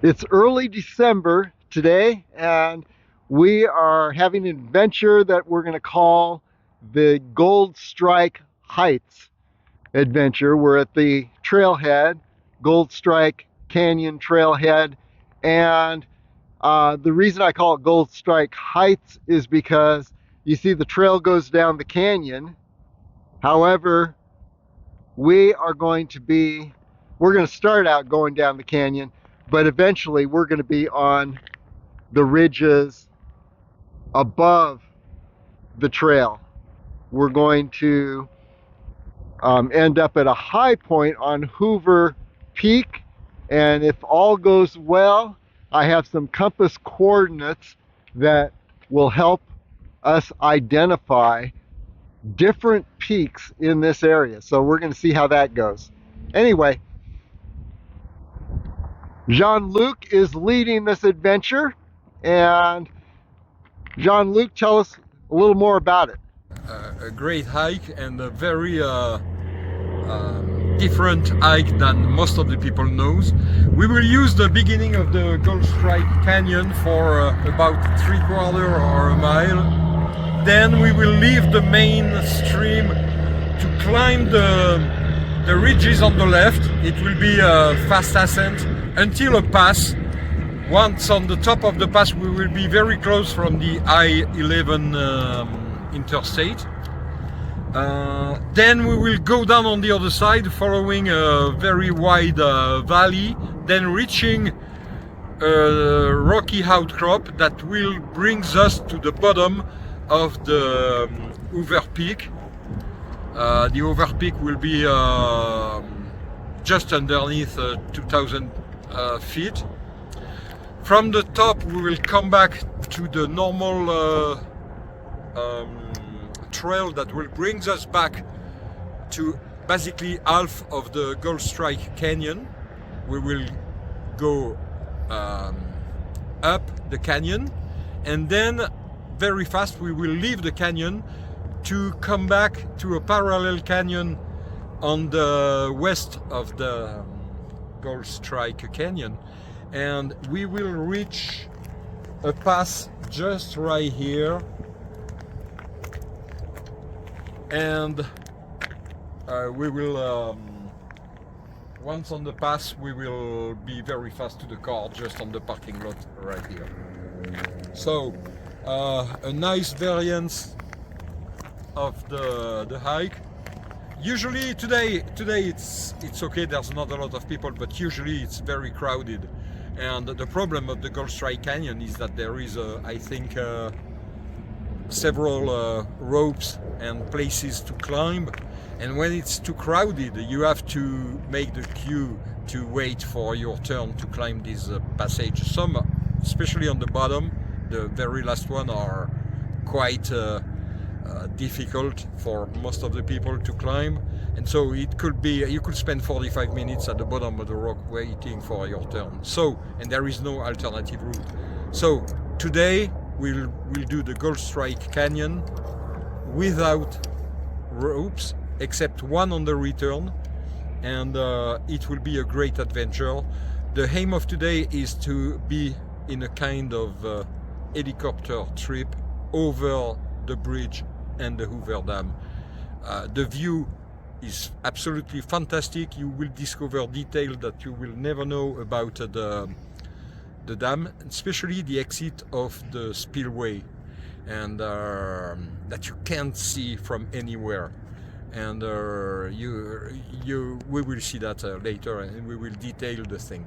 It's early December today, and we are having an adventure that we're going to call the Gold Strike Heights adventure. We're at the trailhead, Gold Strike Canyon Trailhead, and the reason I call it Gold Strike Heights is because you see the trail goes down the canyon. However, we're going to start out going down the canyon, but eventually we're going to be on the ridges above the trail. We're going to end up at a high point on Hoover Peak, and if all goes well, I have some compass coordinates that will help us identify different peaks in this area. So we're going to see how that goes. Anyway, Jean-Luc is leading this adventure, and Jean-Luc, tell us a little more about it. A great hike and a very different hike than most of the people knows. We will use the beginning of the Gold Strike Canyon for about 3/4 or a mile. Then we will leave the main stream to climb the ridges on the left. It will be a fast ascent until a pass. Once on the top of the pass, we will be very close from the I-11 interstate. Then we will go down on the other side, following a very wide valley, then reaching a rocky outcrop that will brings us to the bottom of the Hoover Peak. The Hoover Peak will be just underneath 2,000 feet. From the top, we will come back to the normal trail that will bring us back to basically half of the Gold Strike Canyon. We will go up the canyon, and then very fast we will leave the canyon to come back to a parallel canyon on the west of the Gold Strike Canyon, and we will reach a pass just right here, and we will once on the pass we will be very fast to the car just on the parking lot right here. So a nice variance of the hike. Usually today it's okay, there's not a lot of people, but usually it's very crowded. And the problem of the Gold Strike Canyon is that there is I think several ropes and places to climb, and when it's too crowded you have to make the queue to wait for your turn to climb this passage. Some, especially on the bottom, the very last one, are quite difficult for most of the people to climb, and so it could be, you could spend 45 minutes at the bottom of the rock waiting for your turn. So, and there is no alternative route. So today we'll do the Gold Strike Canyon without ropes, except one on the return, and it will be a great adventure. The aim of today is to be in a kind of helicopter trip over the bridge and the Hoover Dam. The view is absolutely fantastic. You will discover details that you will never know about the dam, especially the exit of the spillway, and that you can't see from anywhere. And we will see that later, and we will detail the thing.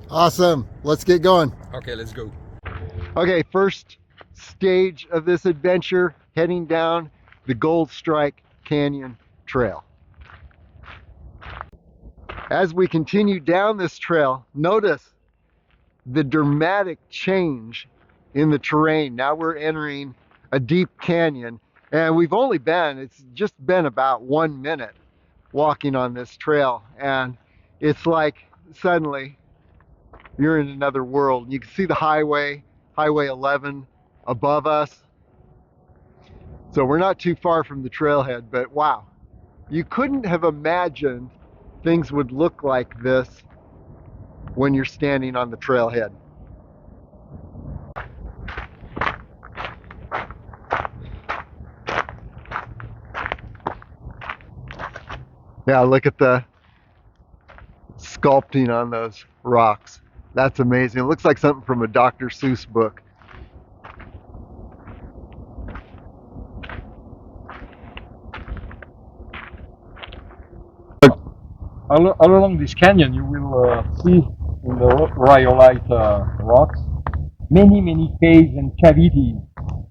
Awesome. Let's get going. Okay, let's go. Okay, first stage of this adventure, heading down the Gold Strike Canyon Trail. As we continue down this trail, notice the dramatic change in the terrain. Now we're entering a deep canyon, and it's just been about 1 minute walking on this trail, and it's like suddenly you're in another world. You can see the Highway 11 above us. So we're not too far from the trailhead, but wow, you couldn't have imagined things would look like this when you're standing on the trailhead. Yeah, look at the sculpting on those rocks. That's amazing. It looks like something from a Dr. Seuss book. All along this canyon, you will see in the rhyolite rocks many caves and cavities.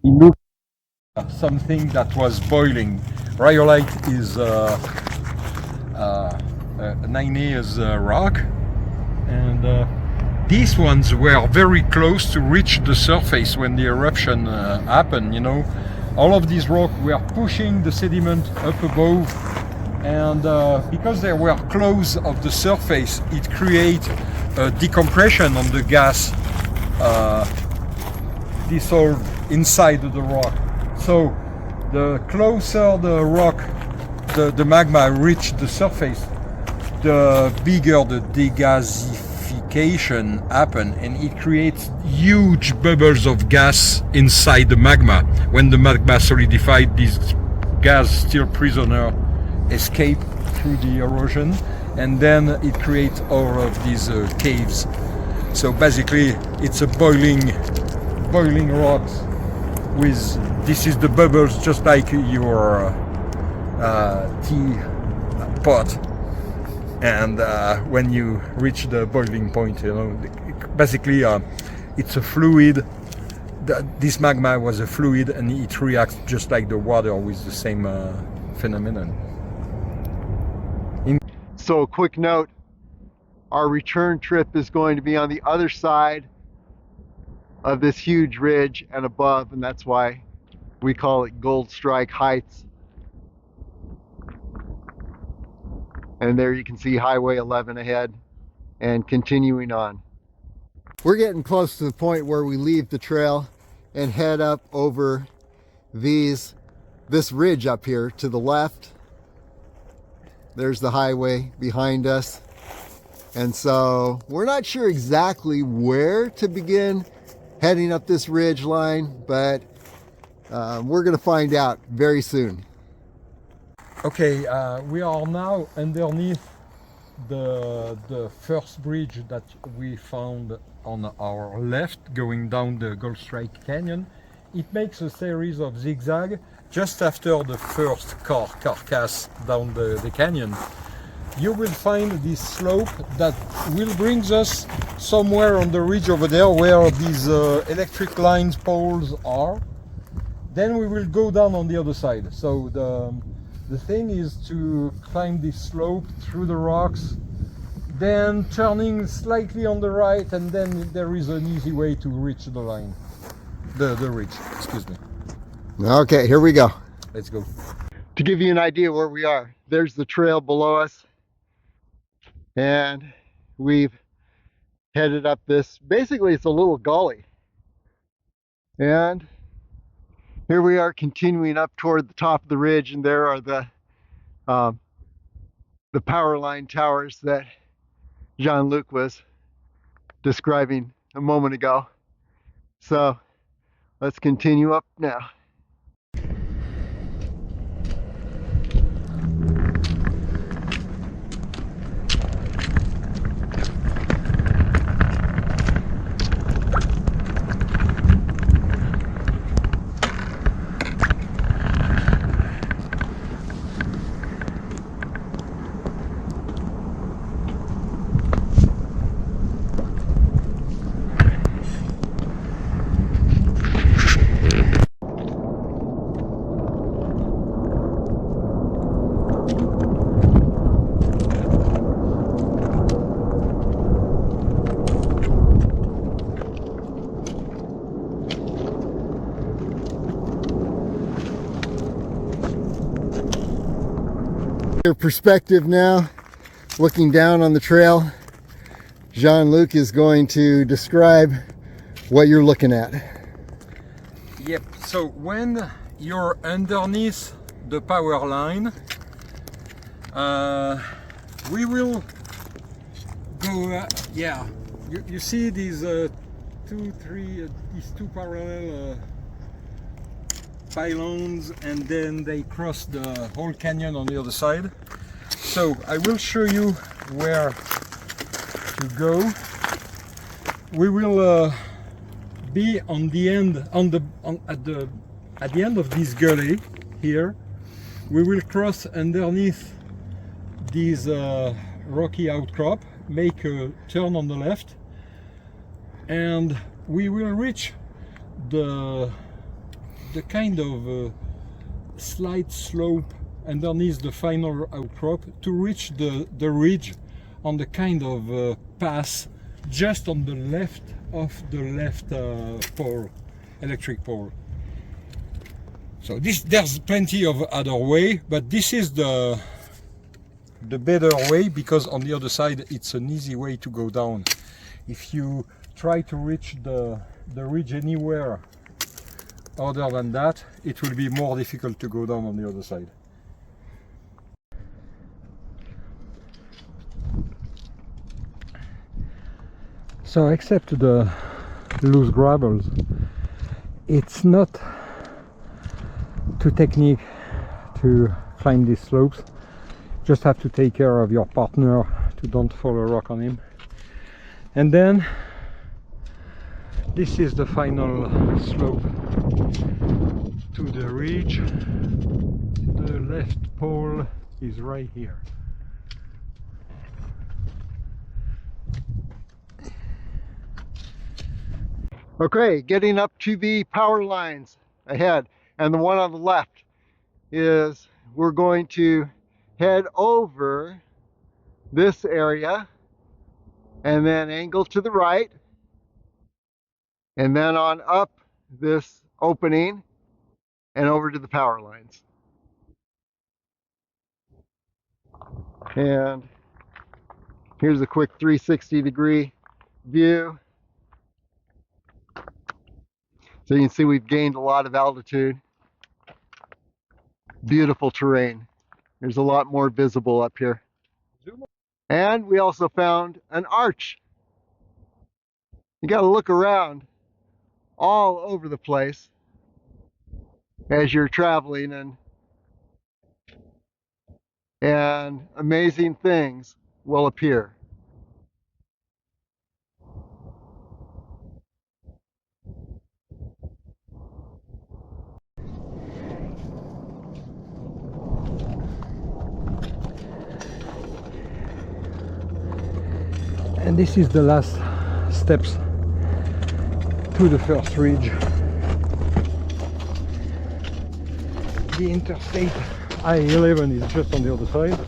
It looks like something that was boiling. Rhyolite is a 9 years rock, and these ones were very close to reach the surface when the eruption happened. You know, all of these rocks were pushing the sediment up above, and because they were close of the surface, it creates a decompression on the gas dissolved inside the rock. So the closer the rock, the magma reached the surface, the bigger the degasification happen, and it creates huge bubbles of gas inside the magma. When the magma solidified, these gas still prisoner escape through the erosion, and then it creates all of these caves. So basically it's a boiling rocks with, this is the bubbles just like your tea pot, and when you reach the boiling point, you know, basically it's a fluid. This magma was a fluid, and it reacts just like the water with the same phenomenon. So a quick note, our return trip is going to be on the other side of this huge ridge and above, and that's why we call it Gold Strike Heights. And there you can see Highway 11 ahead and continuing on. We're getting close to the point where we leave the trail and head up over this ridge up here to the left. There's the highway behind us. And so we're not sure exactly where to begin heading up this ridge line, but we're going to find out very soon. Okay, we are now underneath the first bridge that we found on our left going down the Gold Strike Canyon. It makes a series of zigzag just after the first carcass down the canyon. You will find this slope that will bring us somewhere on the ridge over there where these electric lines poles are. Then we will go down on the other side. So the thing is to climb this slope through the rocks, then turning slightly on the right, and then there is an easy way to reach the line. The ridge, excuse me. Okay, here we go. Let's go. To give you an idea where we are, there's the trail below us, and we've headed up this, basically it's a little gully, and here we are continuing up toward the top of the ridge, and there are the power line towers that Jean-Luc was describing a moment ago. So let's continue up now. Your perspective now, looking down on the trail, Jean-Luc is going to describe what you're looking at. Yep, so when you're underneath the power line, we will go, you see these these two parallel pylons, and then they cross the whole canyon on the other side. So I will show you where to go. We will be on the end, at the end of this gully here. We will cross underneath this rocky outcrop, make a turn on the left, and we will reach the kind of slight slope underneath the final outcrop to reach the ridge on the kind of pass just on the left of the left pole, electric pole. So there's plenty of other way, but this is the better way, because on the other side it's an easy way to go down. If you try to reach the ridge anywhere other than that, it will be more difficult to go down on the other side. So except the loose gravels, it's not too technique to climb these slopes. Just have to take care of your partner to don't fall a rock on him. And then this is the final slope to the ridge. The left pole is right here. Okay, getting up to the power lines ahead, and the one on the left is we're going to head over this area and then angle to the right, and then on up this opening and over to the power lines. And here's a quick 360-degree view. So you can see we've gained a lot of altitude. Beautiful terrain. There's a lot more visible up here. And we also found an arch. You got to look around all over the place as you're traveling, and amazing things will appear. And this is the last steps to the first ridge. The interstate I-11 is just on the other side.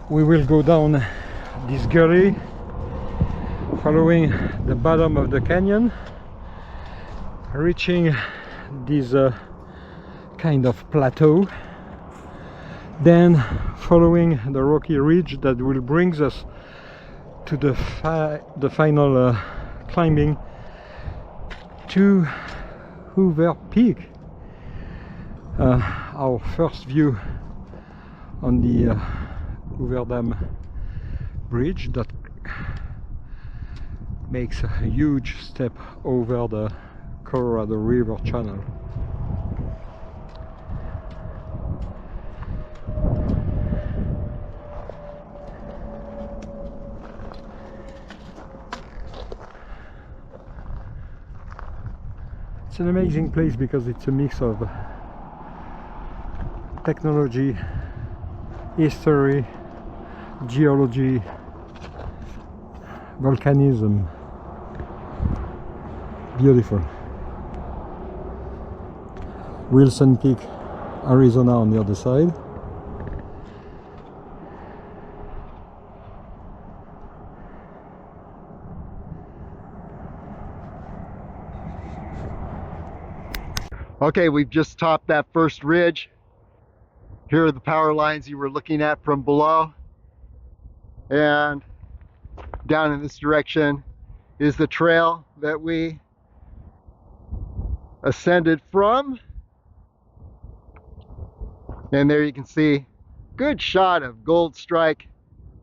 We will go down this gully, following the bottom of the canyon, reaching this kind of plateau, then following the rocky ridge that will bring us to the final climbing to Hoover Peak, our first view on the Hoover Dam bridge that makes a huge step over the Colorado River channel. It's an amazing place because it's a mix of technology, history, geology, volcanism. Beautiful. Wilson Peak, Arizona on the other side. Okay, we've just topped that first ridge. Here are the power lines you were looking at from below. And down in this direction is the trail that we ascended from. And there you can see good shot of Gold Strike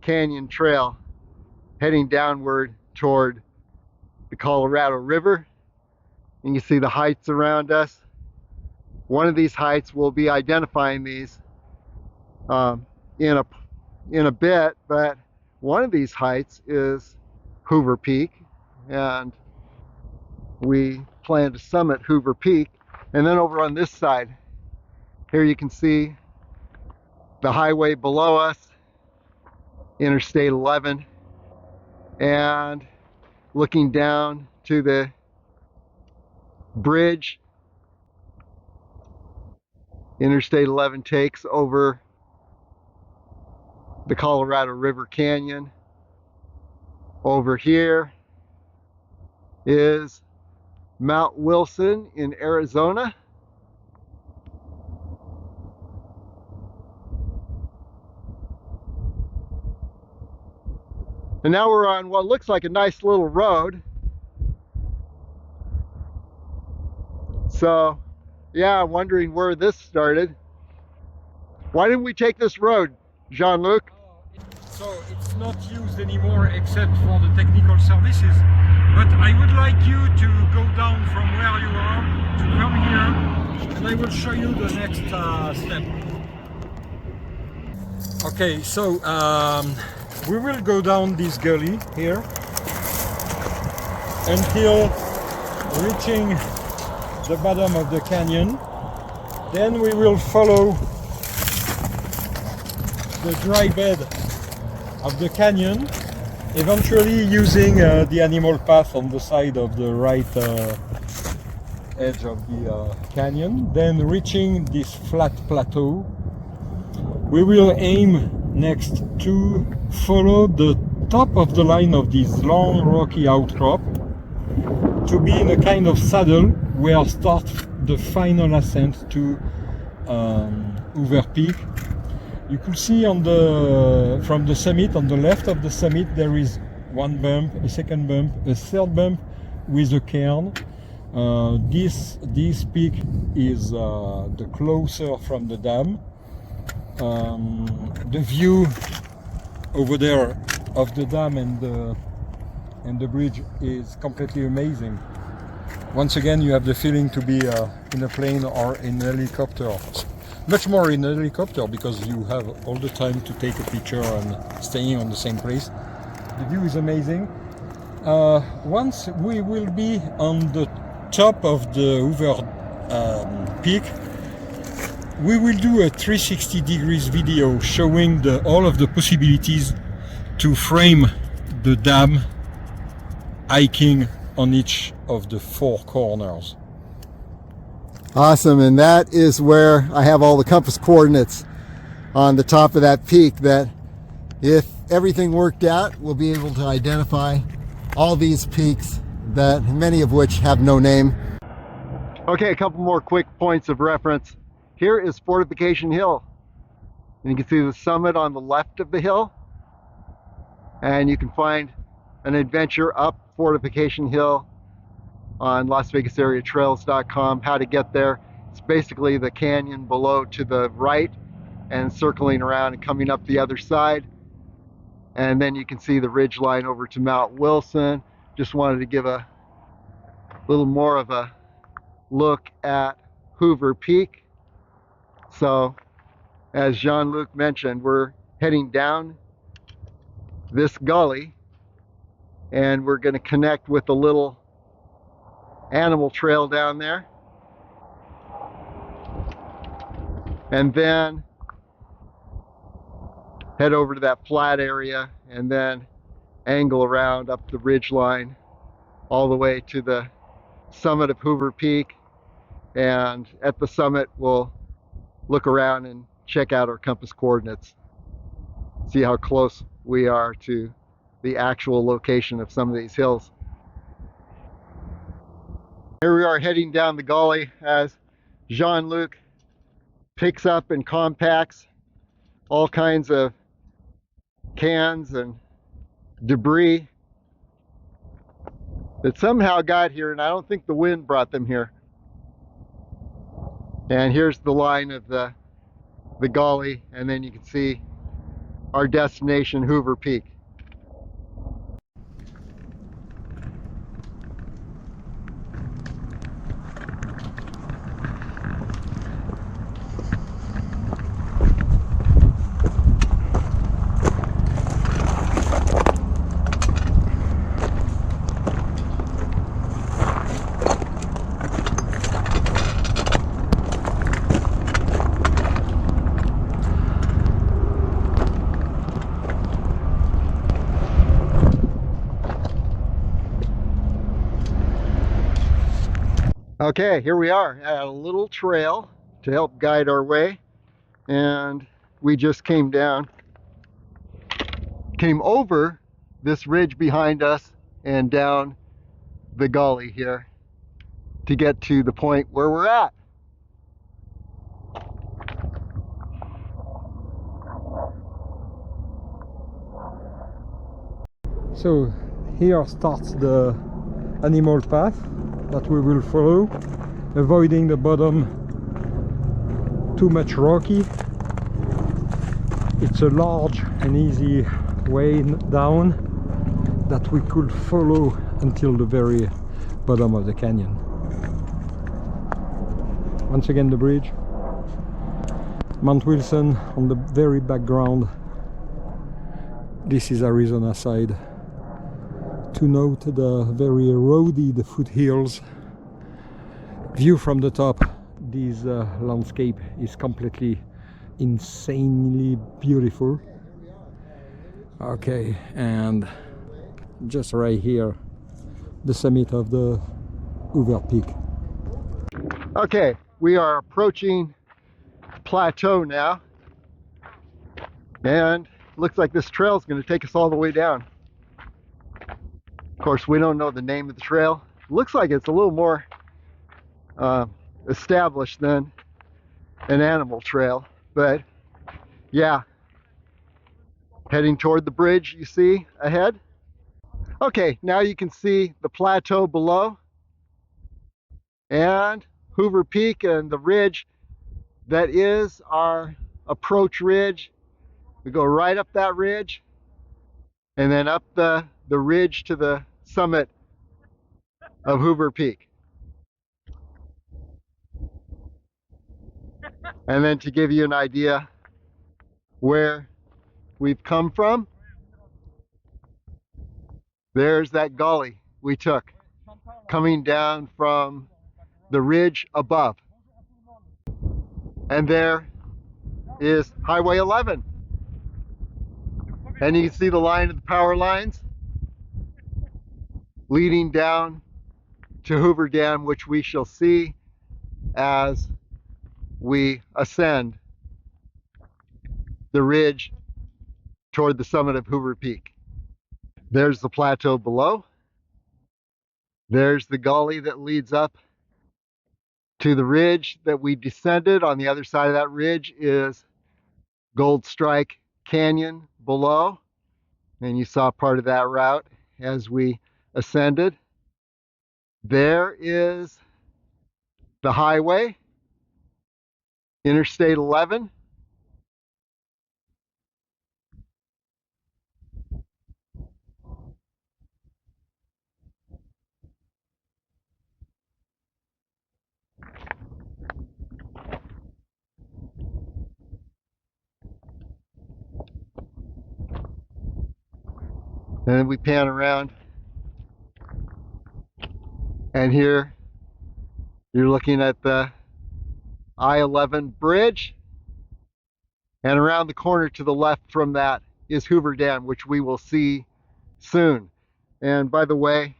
Canyon Trail heading downward toward the Colorado River. And you see the heights around us. One of these heights, we'll be identifying these in a bit, but one of these heights is Hoover Peak, and we plan to summit Hoover Peak. And then over on this side, here you can see the highway below us, Interstate 11, and looking down to the bridge Interstate 11 takes over the Colorado River Canyon. Over here is Mount Wilson in Arizona. And now we're on what looks like a nice little road. So, yeah, I'm wondering where this started. Why didn't we take this road, Jean-Luc? So it's not used anymore except for the technical services. But I would like you to go down from where you are to come here, and I will show you the next step. Okay, so we will go down this gully here until reaching the bottom of the canyon. Then we will follow the dry bed of the canyon, eventually using the animal path on the side of the right edge of the canyon, then reaching this flat plateau. We will aim next to follow the top of the line of this long rocky outcrop to be in a kind of saddle where start the final ascent to Hoover Peak. You could see on from the summit, on the left of the summit, there is one bump, a second bump, a third bump with a cairn. This peak is the closer from the dam. The view over there of the dam and the bridge is completely amazing. Once again, you have the feeling to be in a plane or in a helicopter. Much more in a helicopter because you have all the time to take a picture and staying on the same place. The view is amazing. Once we will be on the top of the Hoover Peak, we will do a 360 degrees video showing all of the possibilities to frame the dam hiking on each of the four corners. Awesome, and that is where I have all the compass coordinates on the top of that peak that if everything worked out, we'll be able to identify all these peaks, that many of which have no name. Okay, a couple more quick points of reference. Here is Fortification Hill. And you can see the summit on the left of the hill. And you can find an adventure up Fortification Hill on LasVegasAreaTrails.com, how to get there. It's basically the canyon below to the right and circling around and coming up the other side. And then you can see the ridge line over to Mount Wilson. Just wanted to give a little more of a look at Hoover Peak. So, as Jean-Luc mentioned, we're heading down this gully and we're going to connect with a little animal trail down there, and then head over to that flat area and then angle around up the ridge line all the way to the summit of Hoover Peak. And at the summit we'll look around and check out our compass coordinates, see how close we are to the actual location of some of these hills. Here we are heading down the gully, as Jean-Luc picks up and compacts all kinds of cans and debris that somehow got here, and I don't think the wind brought them here. And here's the line of the gully, and then you can see our destination, Hoover Peak. Okay, here we are at a little trail to help guide our way, and we just came over this ridge behind us and down the gully here to get to the point where we're at. So here starts the animal path that we will follow, avoiding the bottom too much rocky. It's a large and easy way down that we could follow until the very bottom of the canyon. Once again the bridge, Mount Wilson on the very background. This is Arizona side. To note the very eroded foothills. View from the top, this landscape is completely insanely beautiful. Okay, and just right here, the summit of the Hoover Peak. Okay, we are approaching plateau now, and looks like this trail is going to take us all the way down. Of course, we don't know the name of the trail. Looks like it's a little more established than an animal trail, but yeah, heading toward the bridge you see ahead. Okay, now you can see the plateau below and Hoover Peak and the ridge that is our approach ridge. We go right up that ridge and then up the ridge to the summit of Hoover Peak. And then to give you an idea where we've come from, there's that gully we took coming down from the ridge above. And there is Highway 11. And you can see the line of the power lines leading down to Hoover Dam, which we shall see as we ascend the ridge toward the summit of Hoover Peak. There's the plateau below. There's the gully that leads up to the ridge that we descended. On the other side of that ridge is Gold Strike Canyon below. And you saw part of that route as we ascended. There is the highway, Interstate 11. And then we pan around, and here you're looking at the I-11 bridge, and around the corner to the left from that is Hoover Dam, which we will see soon. And by the way,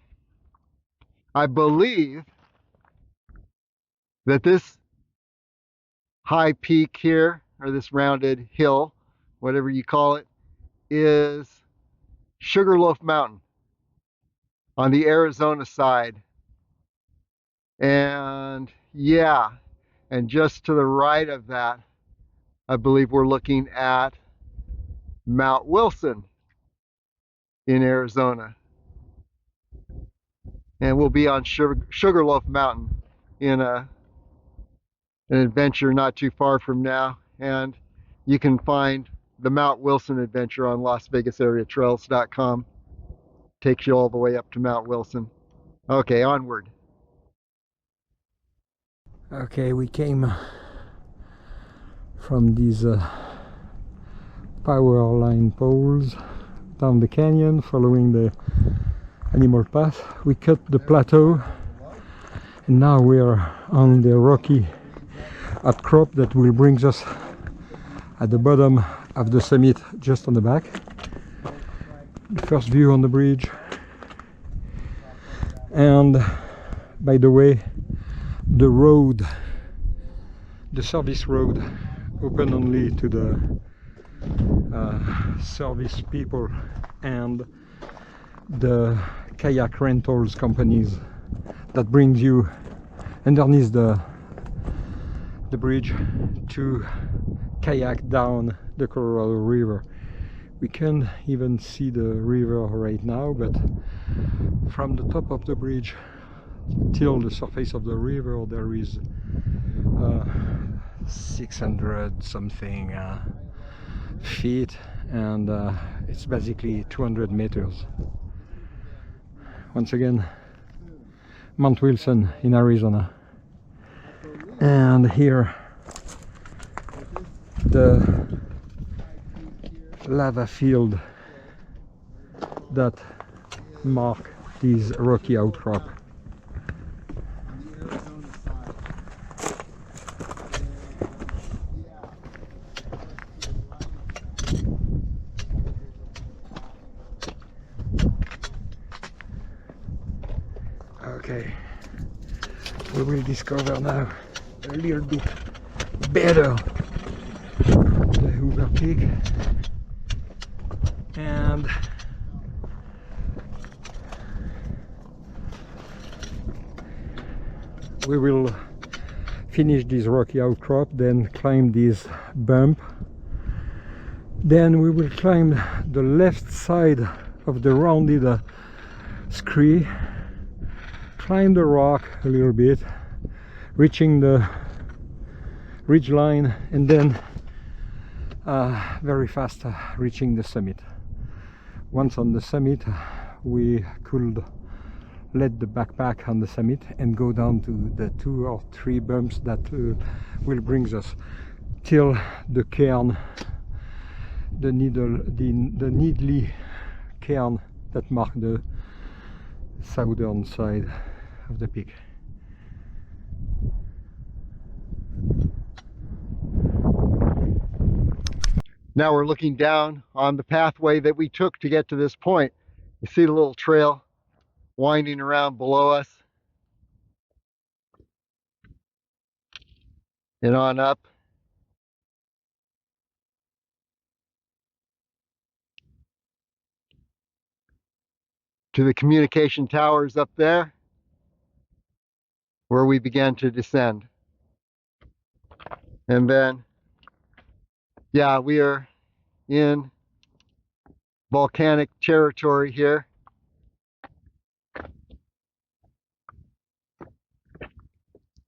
I believe that this high peak here, or this rounded hill, whatever you call it, is Sugarloaf Mountain on the Arizona side. And yeah, And just to the right of that, I believe we're looking at Mount Wilson in Arizona. And we'll be on Sugarloaf Mountain in an adventure not too far from now. And you can find the Mount Wilson adventure on LasVegasAreaTrails.com. Takes you all the way up to Mount Wilson. Okay, onward. Okay, we came from these power line poles down the canyon following the animal path. We cut the plateau and now we are on the rocky outcrop that will bring us at the bottom of the summit, just on the back. The first view on the bridge. And by the way, the road, the service road, open only to the service people and the kayak rentals companies, that brings you underneath the bridge to kayak down the Colorado River. We can't even see the river right now, but from the top of the bridge till the surface of the river there is 600 something feet, and it's basically 200 meters. Once again, Mount Wilson in Arizona. And here the lava field that mark these rocky outcrop. Okay, we will discover now a little bit better the Hoover Peak, and we will finish this rocky outcrop, then climb this bump, then we will climb the left side of the rounded scree, climb the rock a little bit, reaching the ridgeline, and then very fast reaching the summit. Once on the summit, we could let the backpack on the summit and go down to the 2 or 3 bumps that will bring us till the cairn, the Needley cairn that mark the southern side of the peak. Now we're looking down on the pathway that we took to get to this point. You see the little trail winding around below us and on up. To the communication towers up there, where we began to descend. And then, yeah, we are in volcanic territory here.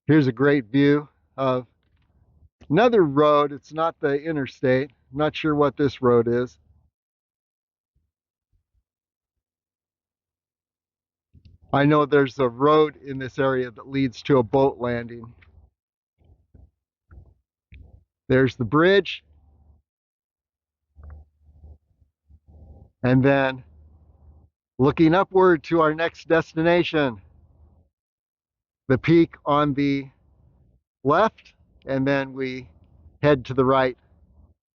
Here's a great view of another road. It's not the interstate. I'm not sure what this road is. I know there's a road in this area that leads to a boat landing. There's the bridge. And then looking upward to our next destination, the peak on the left, and then we head to the right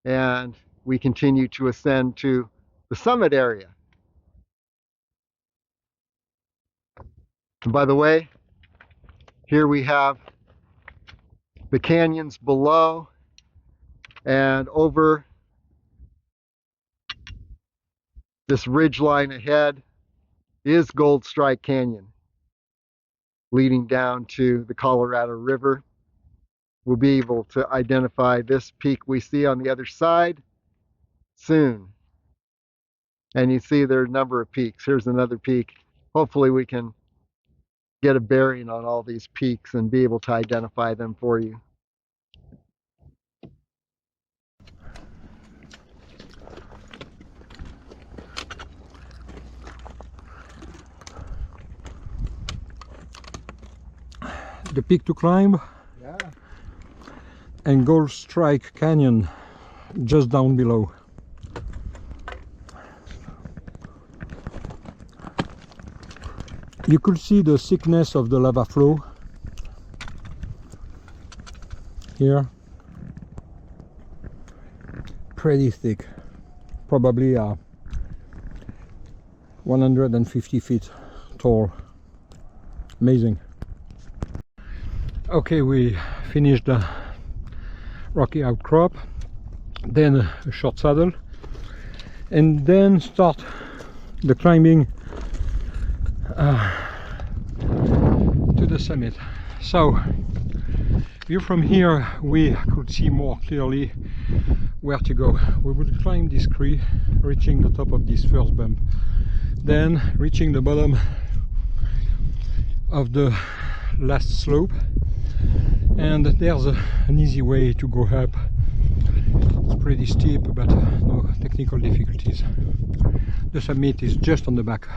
and we continue to ascend to the summit area. And by the way, here we have the canyons below, and over this ridge line ahead is Gold Strike Canyon, leading down to the Colorado River. we'll be able to identify this peak we see on the other side soon. And you see there are a number of peaks. Here's another peak. Hopefully we can get a bearing on all these peaks and be able to identify them for you. The peak to climb, Yeah. and Gold Strike Canyon just down below. You could see the thickness of the lava flow here. Pretty thick, probably 150 feet tall. Amazing. Okay, we finished the rocky outcrop, then a short saddle, and then start the climbing to the summit. So view from here, we could see more clearly where to go. We will climb this tree, reaching the top of this first bump, then reaching the bottom of the last slope, and there's an easy way to go up. It's pretty steep, but no technical difficulties. The summit is just on the back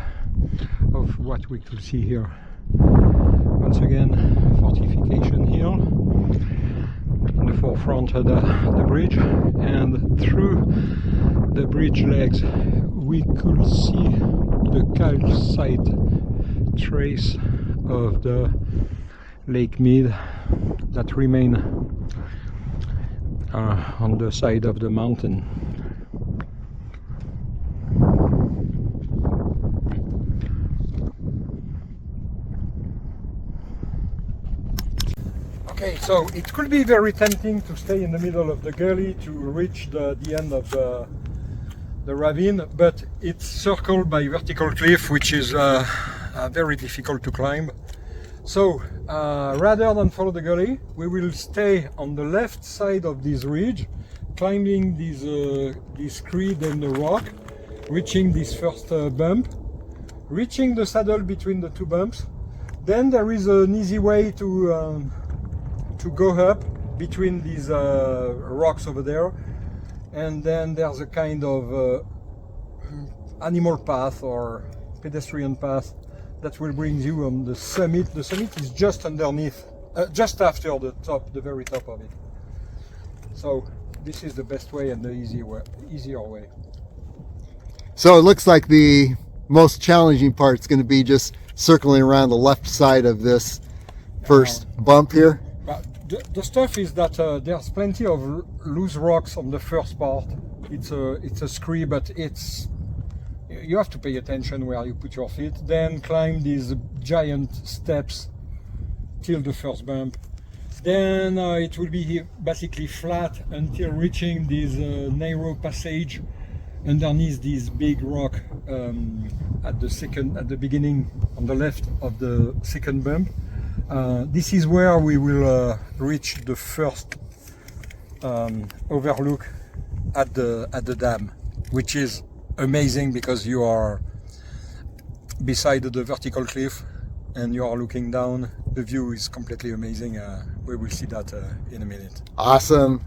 of what we could see here. Once again, fortification hill in the forefront of the bridge, and through the bridge legs we could see the calcite trace of the Lake Mead that remain on the side of the mountain. Okay, so it could be very tempting to stay in the middle of the gully to reach the end of the ravine, but it's circled by vertical cliff, which is very difficult to climb. So rather than follow the gully, we will stay on the left side of this ridge, climbing this screed and the rock, reaching this first bump, reaching the saddle between the two bumps. Then there is an easy way to go up between these rocks over there, and then there's a kind of animal path or pedestrian path that will bring you on the summit. The summit is just underneath, just after the top, the very top of it. So this is the best way and the easier way. So it looks like the most challenging part is going to be just circling around the left side of this first bump here. But the stuff is that there's plenty of loose rocks on the first part. It's a scree, but you have to pay attention where you put your feet. Then climb these giant steps till the first bump. Then it will be basically flat until reaching this narrow passage underneath this big rock at the beginning on the left of the second bump. This is where we will reach the first overlook at the dam, which is amazing because you are beside the vertical cliff and you are looking down. The view is completely amazing. We will see that in a minute. Awesome.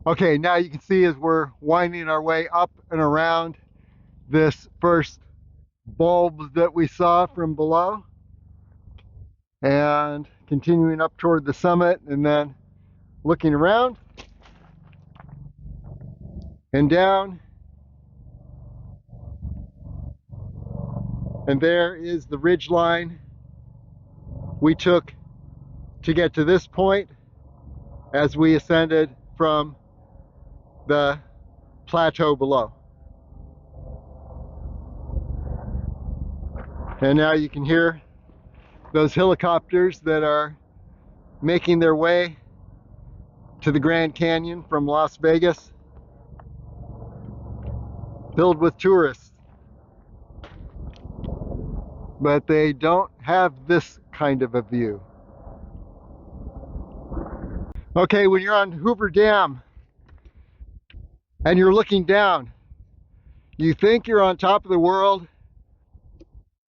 Okay, now you can see as we're winding our way up and around this first bulb that we saw from below, and continuing up toward the summit, and then looking around and down, and there is the ridge line we took to get to this point. as we ascended from the plateau below. And now you can hear those helicopters that are making their way to the Grand Canyon from Las Vegas, filled with tourists. But they don't have this kind of a view. Okay, when you're on Hoover Dam and you're looking down, you think you're on top of the world,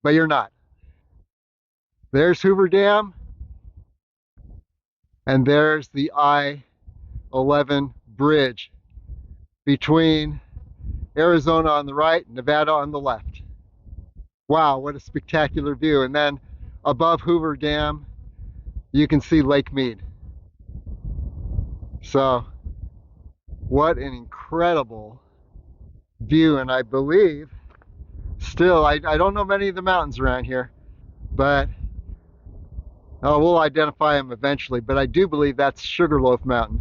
but you're not. There's Hoover Dam, and there's the I-11 bridge between Arizona on the right and Nevada on the left. Wow, what a spectacular view. And then above Hoover Dam, you can see Lake Mead. So, what an incredible view. And I believe, still, I don't know many of the mountains around here, but we'll identify them eventually. But I do believe that's Sugarloaf Mountain.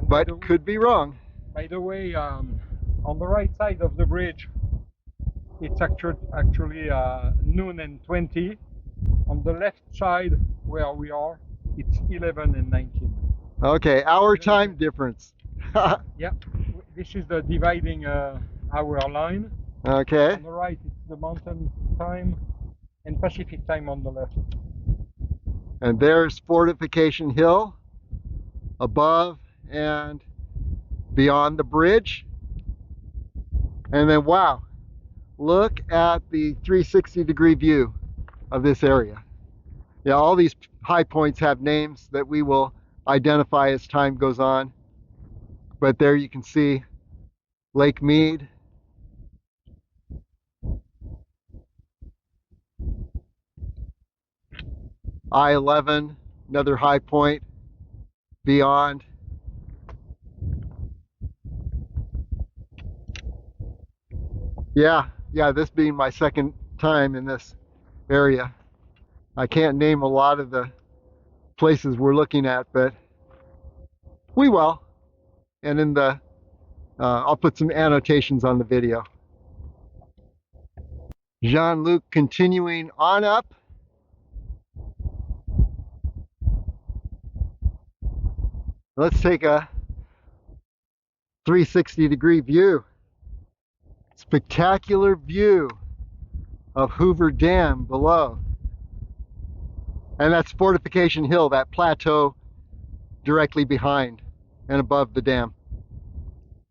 But could be wrong. By the way, on the right side of the bridge, it's actually noon and 20. On the left side, where we are, it's 11 and 19. Okay, hour time difference. Yeah, this is the dividing hour line. Okay. On the right, it's the mountain time, and Pacific time on the left. And there's Fortification Hill above and beyond the bridge. And then, wow, look at the 360-degree view of this area. Yeah, all these high points have names that we will identify as time goes on. But there you can see Lake Mead. I-11, another high point beyond. Yeah, this being my second time in this area. I can't name a lot of the places we're looking at, but we will. And in the, I'll put some annotations on the video. Jean-Luc continuing on up. Let's take a 360-degree view. Spectacular view of Hoover Dam below. And that's Fortification Hill, that plateau directly behind and above the dam.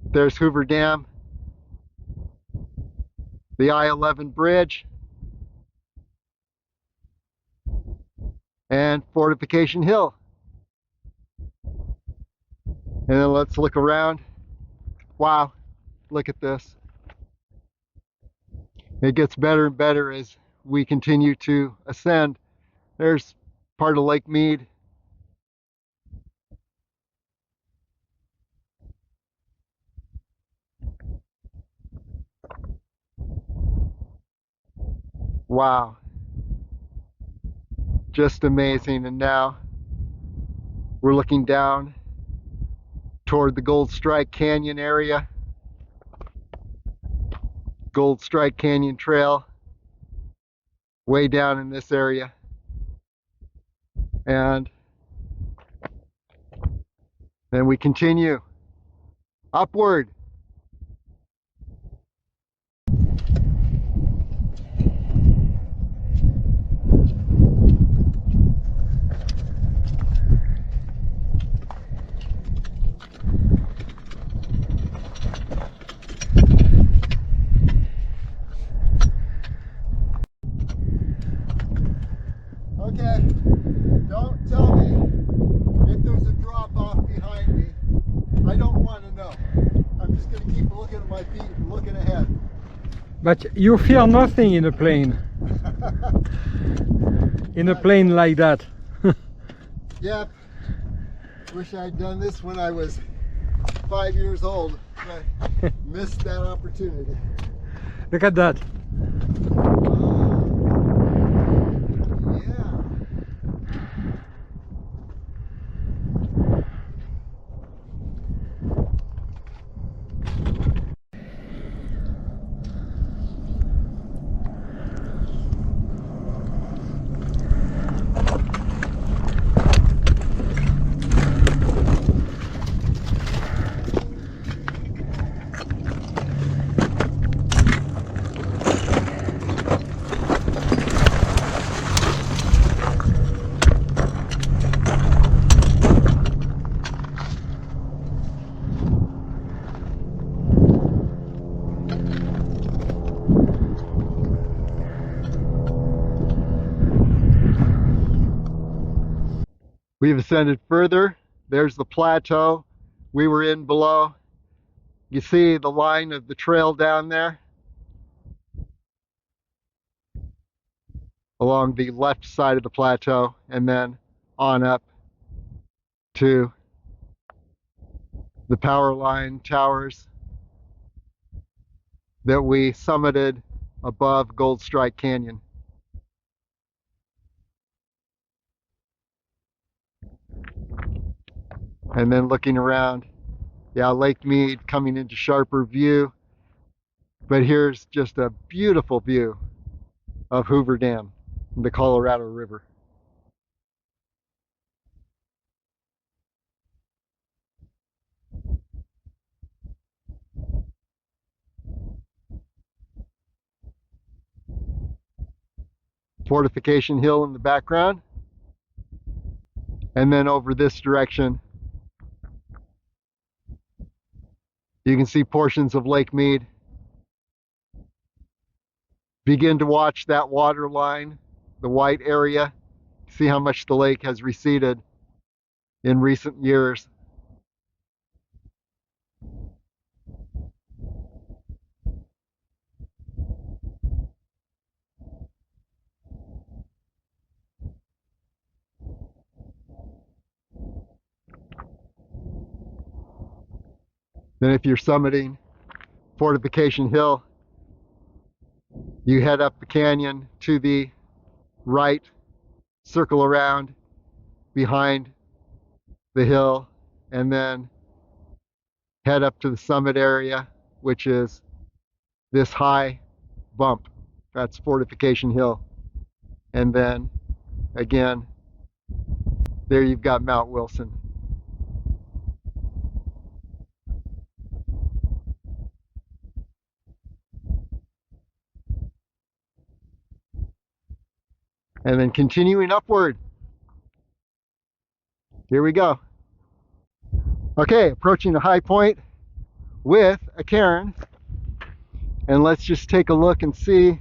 There's Hoover Dam, the I-11 bridge, and Fortification Hill. And then let's look around. Wow, look at this. It gets better and better as we continue to ascend. There's part of Lake Mead. Wow. Just amazing. And now we're looking down toward the Gold Strike Canyon area. Gold Strike Canyon Trail, way down in this area. And then we continue upward. Okay, don't tell me if there's a drop off behind me. I don't want to know. I'm just going to keep looking at my feet and looking ahead. But you fear nothing in a plane. In a plane like that. Yep. Wish I'd done this when I was 5 years old, but missed that opportunity. Look at that. Yeah. We've ascended further. There's the plateau we were in below. You see the line of the trail down there along the left side of the plateau, and then on up to the power line towers that we summited above Gold Strike Canyon. And then looking around, yeah, Lake Mead coming into sharper view. But here's just a beautiful view of Hoover Dam, the Colorado River. Fortification Hill in the background. And then over this direction, you can see portions of Lake Mead. Begin to watch that water line, the white area. See how much the lake has receded in recent years. Then if you're summiting Fortification Hill, you head up the canyon to the right, circle around behind the hill, and then head up to the summit area, which is this high bump. That's Fortification Hill. And then again, there you've got Mount Wilson. And then continuing upward. Here we go. Okay, approaching a high point with a cairn. And let's just take a look and see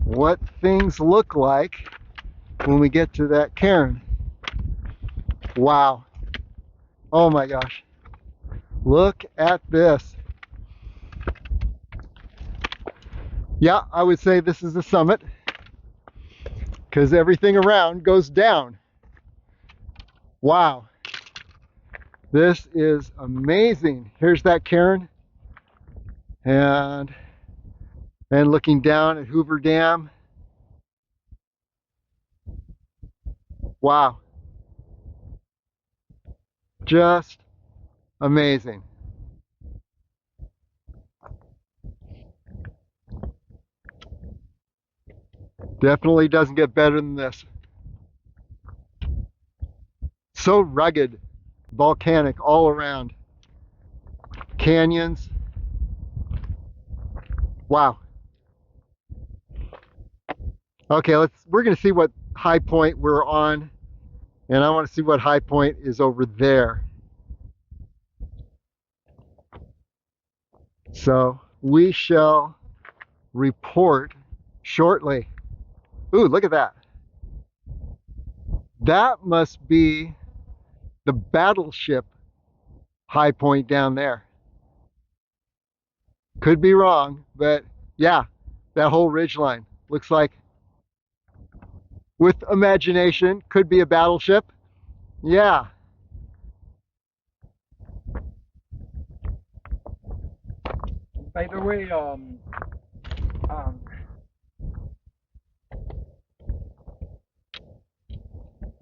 what things look like when we get to that cairn. Wow. Oh my gosh. Look at this. Yeah, I would say this is the summit, because everything around goes down. Wow. This is amazing. Here's that cairn. And looking down at Hoover Dam. Wow. Just amazing. Definitely doesn't get better than this. So rugged, volcanic all around. Canyons. Wow. Okay, we're going to see what high point we're on, and I want to see what high point is over there. So we shall report shortly. Ooh, look at that. That must be the battleship high point down there. Could be wrong, but yeah, that whole ridgeline looks like, with imagination, could be a battleship. Yeah. By the way,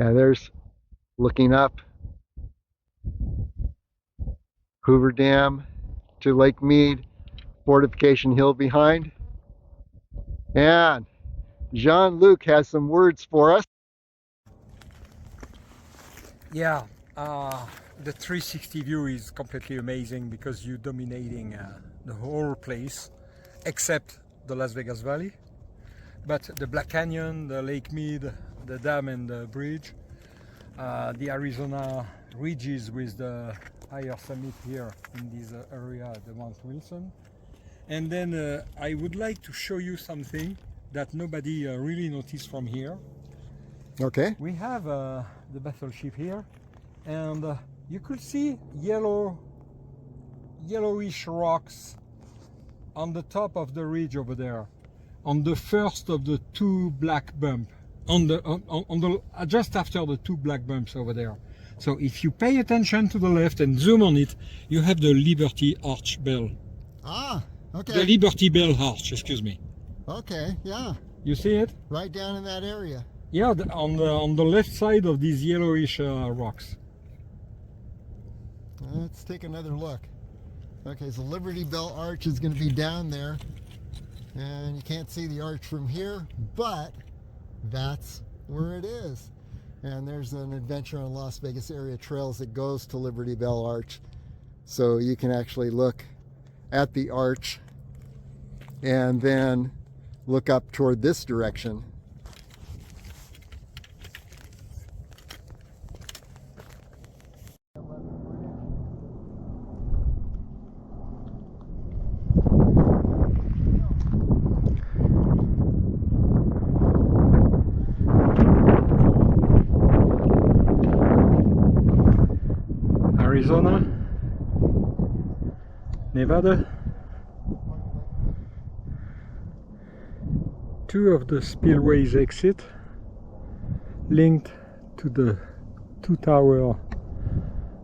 Yeah, there's looking up Hoover Dam to Lake Mead, Fortification Hill behind. And Jean-Luc has some words for us. yeah, the 360 view is completely amazing because you're dominating the whole place, except the Las Vegas Valley. But the Black Canyon, the Lake Mead, the dam and the bridge, the Arizona ridges with the higher summit here in this area, the Mount Wilson. And then I would like to show you something that nobody really noticed from here. Okay. We have the battleship here, and you could see yellowish rocks on the top of the ridge over there, on the first of the two black bumps, just after the two black bumps over there. So if you pay attention to the left and zoom on it, you have the Liberty Arch Bell. Ah, okay. The Liberty Bell Arch, excuse me. Okay, yeah. You see it? Right down in that area. Yeah, on the left side of these yellowish rocks. Let's take another look. Okay, so Liberty Bell Arch is going to be down there, and you can't see the arch from here, but that's where it is. And there's an adventure on Las Vegas area trails that goes to Liberty Bell Arch, so you can actually look at the arch and then look up toward this direction. Arizona, Nevada. Two of the spillways exit linked to the two towers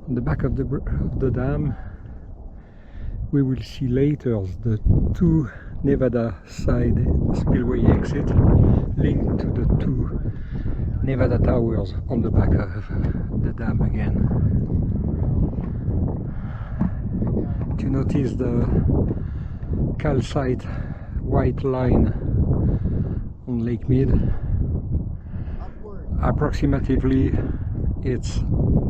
on the back of the dam. We will see later the two Nevada side spillway exit linked to the two Nevada towers on the back of the dam again. To notice the calcite white line on Lake Mead. Approximately it's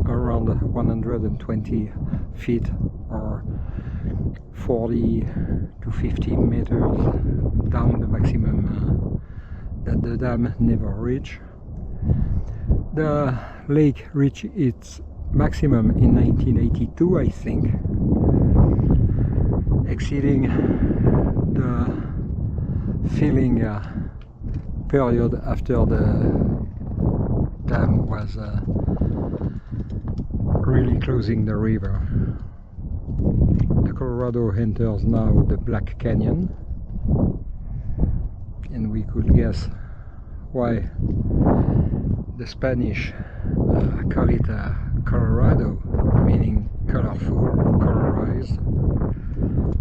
around 120 feet or 40 to 50 meters down the maximum that the dam never reached. The lake reached its maximum in 1982, I think, exceeding the filling period after the dam was really closing the river. The Colorado enters now the Black Canyon, and we could guess why the Spanish call it Colorado, meaning colorful, colorized.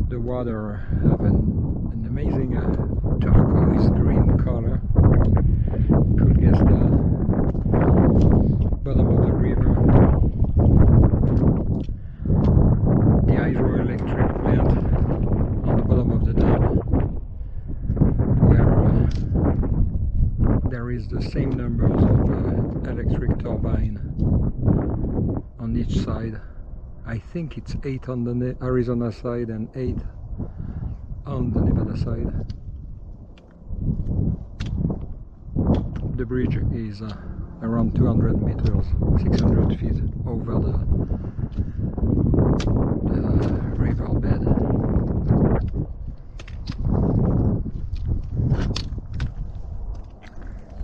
The water have an amazing turquoise green color. Could guess the bottom of the river. The hydroelectric plant on the bottom of the dam, where there is the same numbers of electric turbine on each side. I think it's 8 on the Arizona side and 8 on the Nevada side. The bridge is around 200 meters, 600 feet over the riverbed.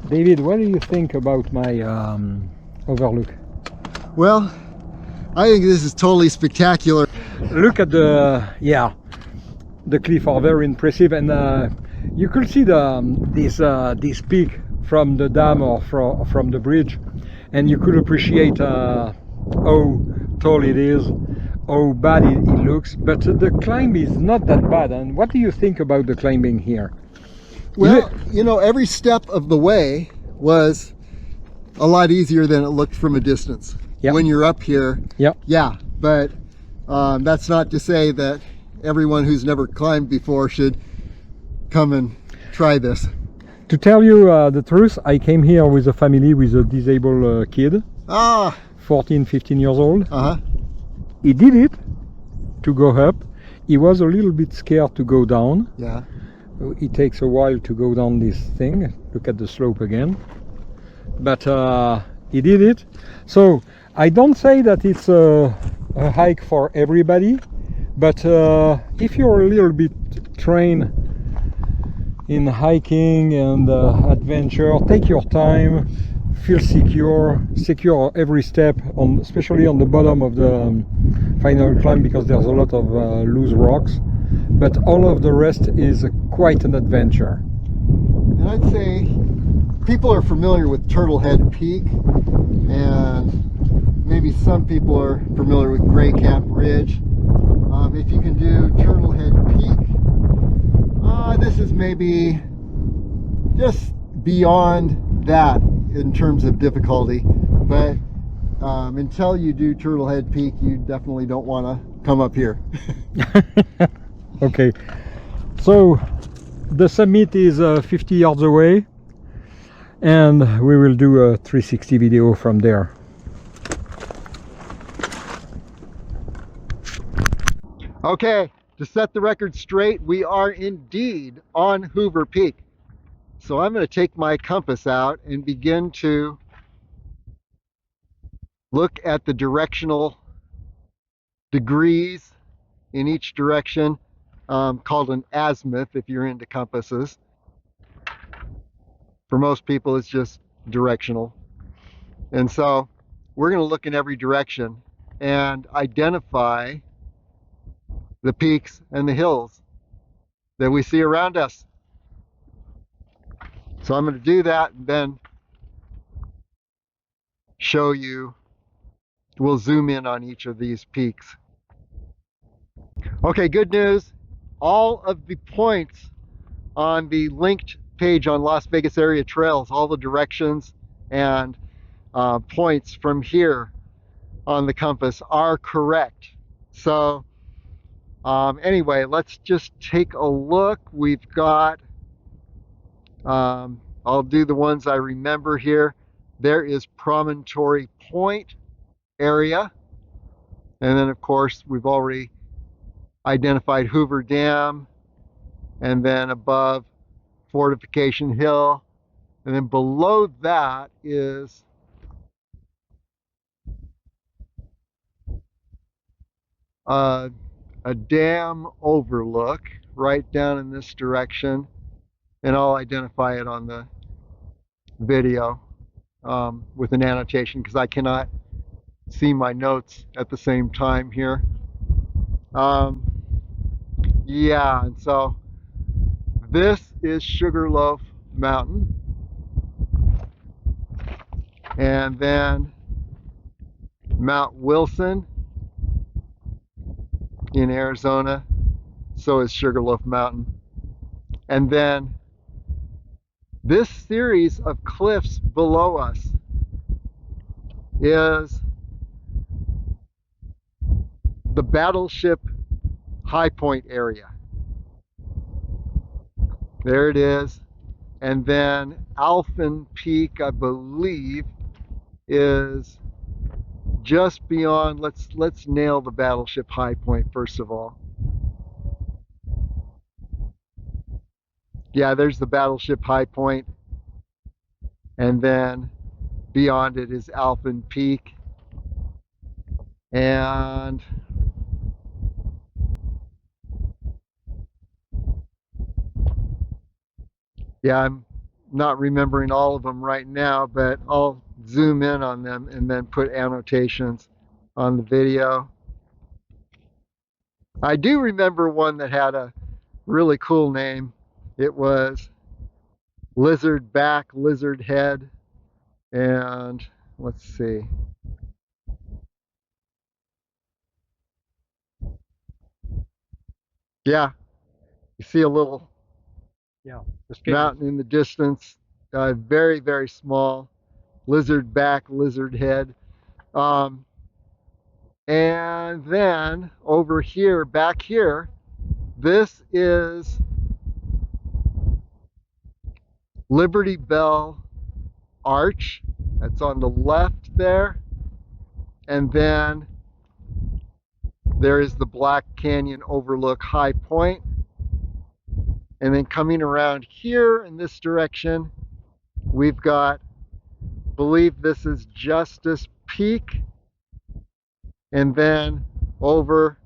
David, what do you think about my overlook? Well, I think this is totally spectacular. Look at the cliff are very impressive, and you could see this peak from the dam or from the bridge, and you could appreciate how tall it is, how bad it looks. But the climb is not that bad. And what do you think about the climbing here? Well, you know, every step of the way was a lot easier than it looked from a distance. Yep. When you're up here, yeah, but that's not to say that everyone who's never climbed before should come and try this. To tell you the truth, I came here with a family with a disabled kid, 14, 15 years old. He did it to go up. He was a little bit scared to go down. Yeah. It takes a while to go down this thing. Look at the slope again. But he did it. So I don't say that it's a hike for everybody, but if you're a little bit trained in hiking and adventure, take your time, feel secure every step, especially on the bottom of the final climb, because there's a lot of loose rocks, but all of the rest is quite an adventure. And I'd say people are familiar with Turtlehead Peak, and maybe some people are familiar with Gray Cap Ridge. If you can do Turtlehead Peak, this is maybe just beyond that in terms of difficulty, but until you do Turtlehead Peak, you definitely don't want to come up here. Okay, so the summit is 50 yards away, and we will do a 360 video from there. Okay, to set the record straight, we are indeed on Hoover Peak. So I'm going to take my compass out and begin to look at the directional degrees in each direction, called an azimuth if you're into compasses. For most people, it's just directional. And so we're going to look in every direction and identify the peaks and the hills that we see around us. So I'm going to do that and then show you. We'll zoom in on each of these peaks. Okay, good news. All of the points on the linked page on Las Vegas Area Trails, all the directions and points from here on the compass are correct. So anyway, let's just take a look. We've got, I'll do the ones I remember here. There is Promontory Point area. And then of course, we've already identified Hoover Dam, and then above Fortification Hill. And then below that is a dam overlook right down in this direction, and I'll identify it on the video with an annotation because I cannot see my notes at the same time here. Yeah, and so this is Sugarloaf Mountain, and then Mount Wilson in Arizona, so is Sugarloaf Mountain. And then this series of cliffs below us is the Battleship High Point area. There it is. And then Alphen Peak, I believe, is just beyond. Let's nail the Battleship High Point first of all. Yeah, there's the Battleship High Point, and then beyond it is Alphen Peak. And yeah, I'm not remembering all of them right now, but I'll zoom in on them and then put annotations on the video. I do remember one that had a really cool name. It was Lizard Back, Lizard Head, and let's see. Yeah, you see a little mountain in the distance, very, very small. Lizard Back, Lizard Head. And then over here, back here, this is Liberty Bell Arch. That's on the left there. And then there is the Black Canyon Overlook High Point. And then coming around here in this direction, we've got, I believe this is Justice Peak. And then over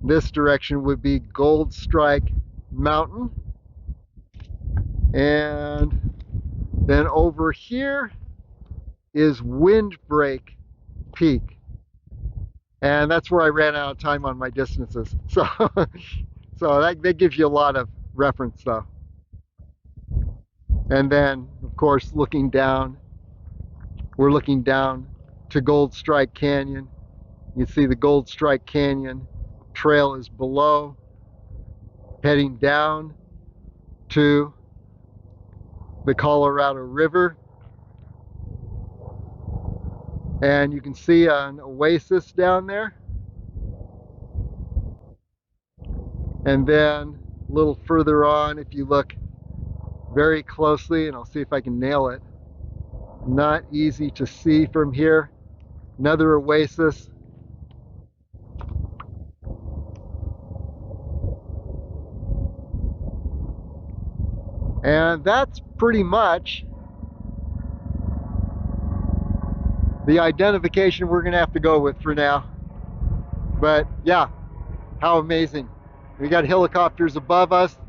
this direction would be Gold Strike Mountain. And then over here is Windbreak Peak. And that's where I ran out of time on my distances. So, so that gives you a lot of reference though. And then, of course, looking down, we're looking down to Gold Strike Canyon. You see the Gold Strike Canyon trail is below, heading down to the Colorado River. And you can see an oasis down there. And then a little further on, if you look very closely, and I'll see if I can nail it, not easy to see from here, another oasis. And that's pretty much the identification we're gonna have to go with for now. But yeah, how amazing. We got helicopters above us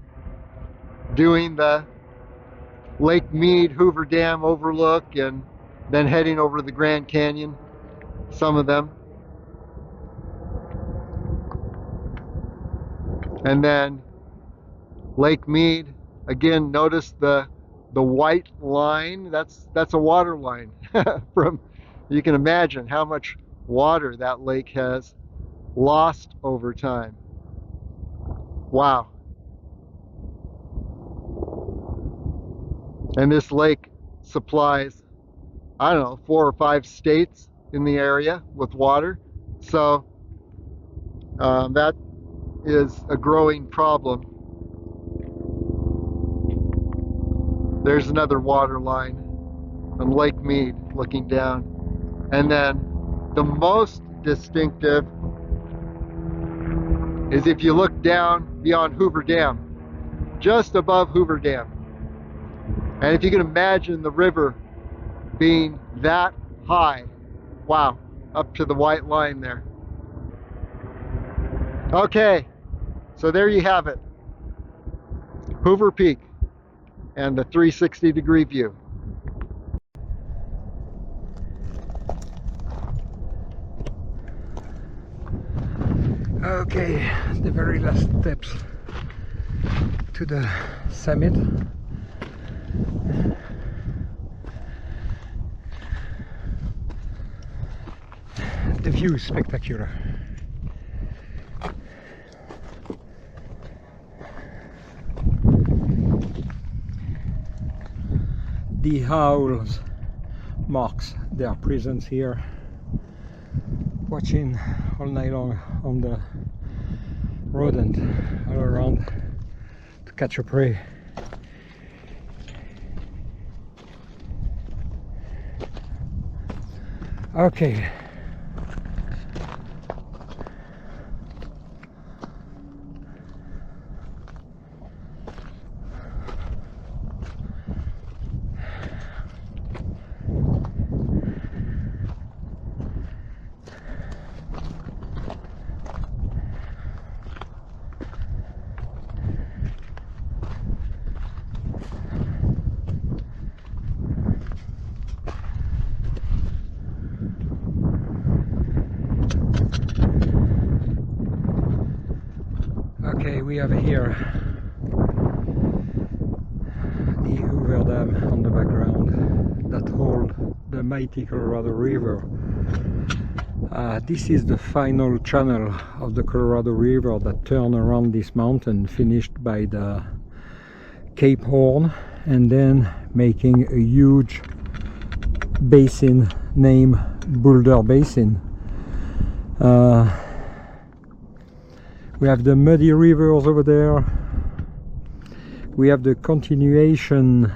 doing the Lake Mead Hoover Dam overlook and then heading over to the Grand Canyon, some of them. And then Lake Mead, again, notice the white line, that's a water line from, you can imagine how much water that lake has lost over time. Wow. And this lake supplies, I don't know, 4 or 5 states in the area with water. So that is a growing problem. There's another water line on Lake Mead looking down. And then the most distinctive is if you look down beyond Hoover Dam, just above Hoover Dam. And if you can imagine the river being that high, wow, up to the white line there. Okay, so there you have it. Hoover Peak and the 360-degree view. Okay, the very last steps to the summit. The view is spectacular. The owls marks their presence here, watching all night long on the road and all around to catch a prey. Okay. Okay, we have here the Hoover Dam on the background that hold the mighty Colorado River. This is the final channel of the Colorado River that turns around this mountain, finished by the Cape Horn, and then making a huge basin named Boulder Basin. We have the muddy rivers over there. We have the continuation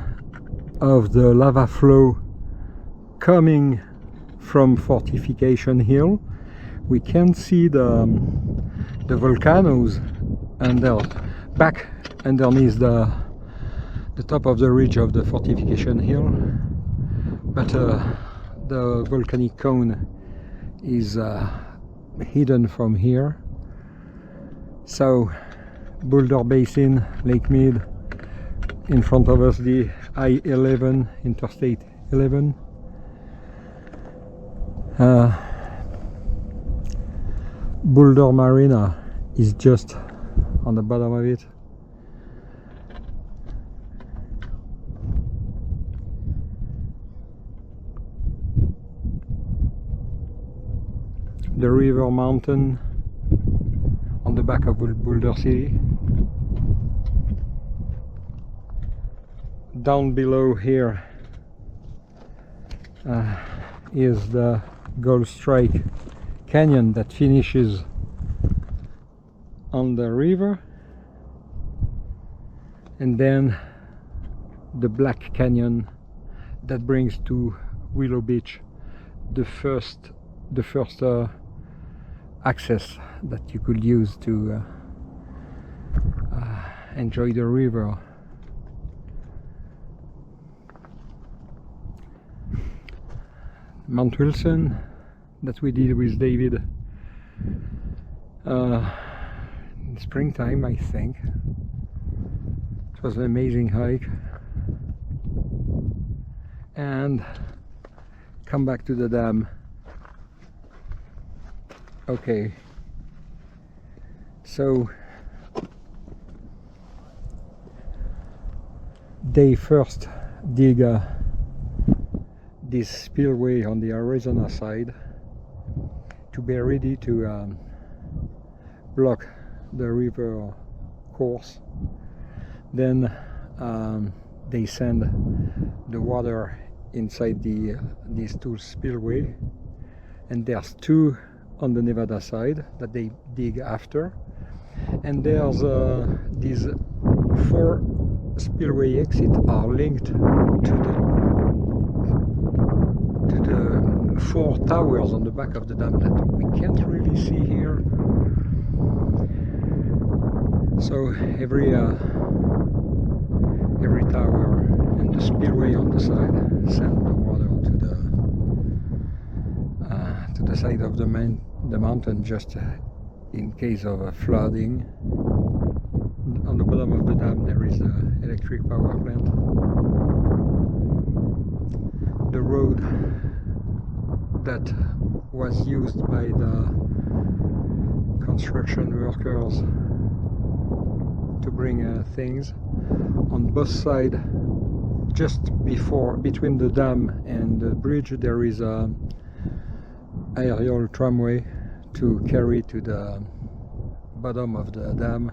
of the lava flow coming from Fortification Hill. We can see the volcanoes and back underneath the top of the ridge of the Fortification Hill, but the volcanic cone is hidden from here. So Boulder Basin, Lake Mead, in front of us the I-11, Interstate 11. Boulder Marina is just on the bottom of it. The river mountain on the back of Boulder City. Down below here is the Gold Strike Canyon that finishes on the river, and then the Black Canyon that brings to Willow Beach the first access that you could use to enjoy the river. Mount Wilson that we did with David in springtime, I think. It was an amazing hike. And come back to the dam. Okay, so they first dig this spillway on the Arizona side to be ready to block the river course. Then they send the water inside these two spillway, and there's two on the Nevada side that they dig after, and there's these 4 spillway exits are linked to the 4 towers on the back of the dam that we can't really see here. So every tower and the spillway on the side send the water to the side of the mountain, just in case of a flooding. On the bottom of the dam there is an electric power plant. The road that was used by the construction workers to bring things on both sides, just between the dam and the bridge, there is a aerial tramway to carry to the bottom of the dam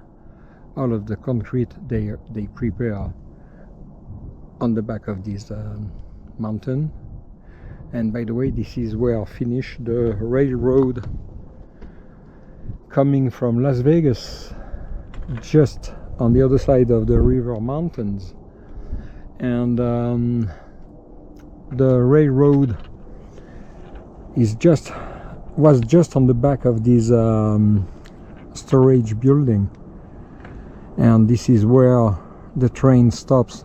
all of the concrete they prepare on the back of this mountain. And by the way, this is where finish the railroad coming from Las Vegas, just on the other side of the river mountains. And the railroad was just on the back of this storage building, and this is where the train stops,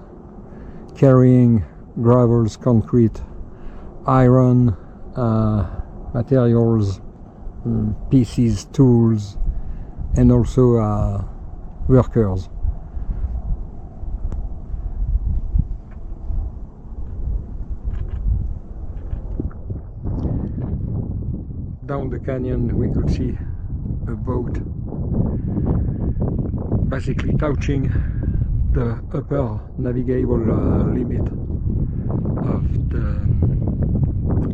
carrying gravels, concrete, iron, materials, pieces, tools, and also workers. Down the canyon we could see a boat basically touching the upper navigable limit of the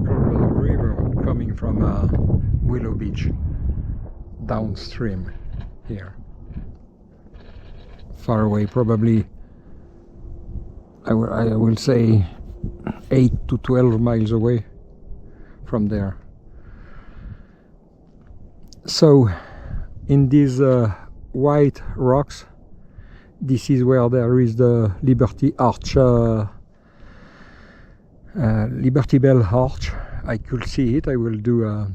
Colorado River coming from Willow Beach downstream here. Far away, probably I will say 8 to 12 miles away from there. So in these white rocks, this is where there is the Liberty Arch, Liberty Bell Arch. I could see it. I will do a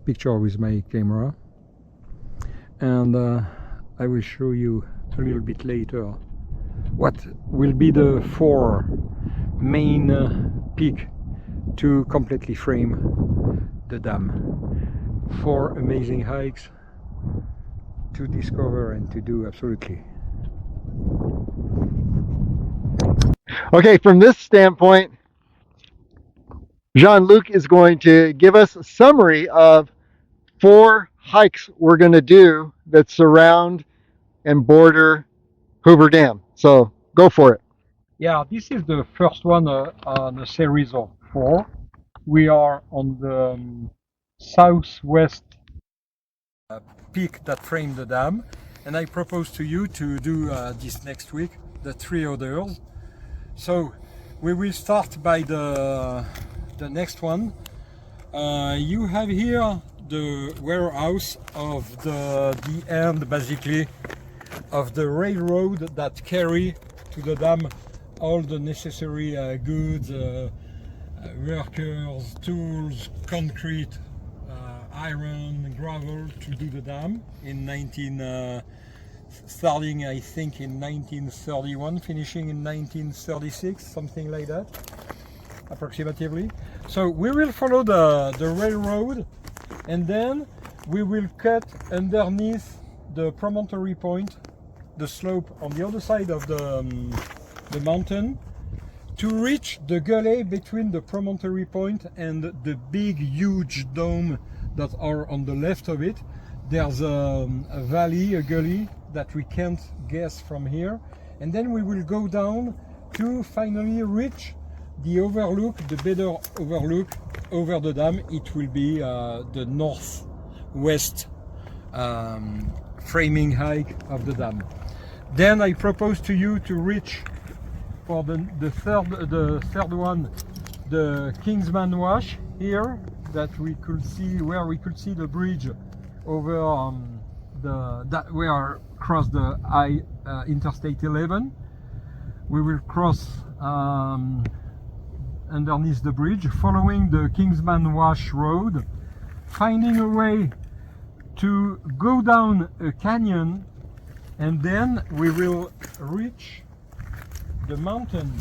picture with my camera, and I will show you a little bit later what will be the 4 main peaks to completely frame the dam. 4 amazing hikes to discover and to do absolutely. Okay, from this standpoint, Jean-Luc is going to give us a summary of 4 hikes we're going to do that surround and border Hoover Dam. So go for it. Yeah, this is the first one on a series of 4. We are on the southwest peak that framed the dam, and I propose to you to do this next week, the 3 others. So we will start by the next one. You have here the warehouse of the end, basically, of the railroad that carry to the dam all the necessary goods, workers, tools, concrete, iron, gravel to do the dam in starting I think in 1931, finishing in 1936, something like that, approximately. So we will follow the railroad, and then we will cut underneath the promontory point, the slope on the other side of the mountain, to reach the gully between the promontory point and the big huge dome that are on the left of it. There's a valley, a gully that we can't guess from here, and then we will go down to finally reach the overlook, the better overlook over the dam. It will be the northwest framing hike of the dam. Then I propose to you to reach for the third one, the Kingsman Wash here, that we could see, where we could see the bridge over where cross the Interstate 11. We will cross underneath the bridge, following the Kingsman Wash Road, finding a way to go down a canyon, and then we will reach the mountain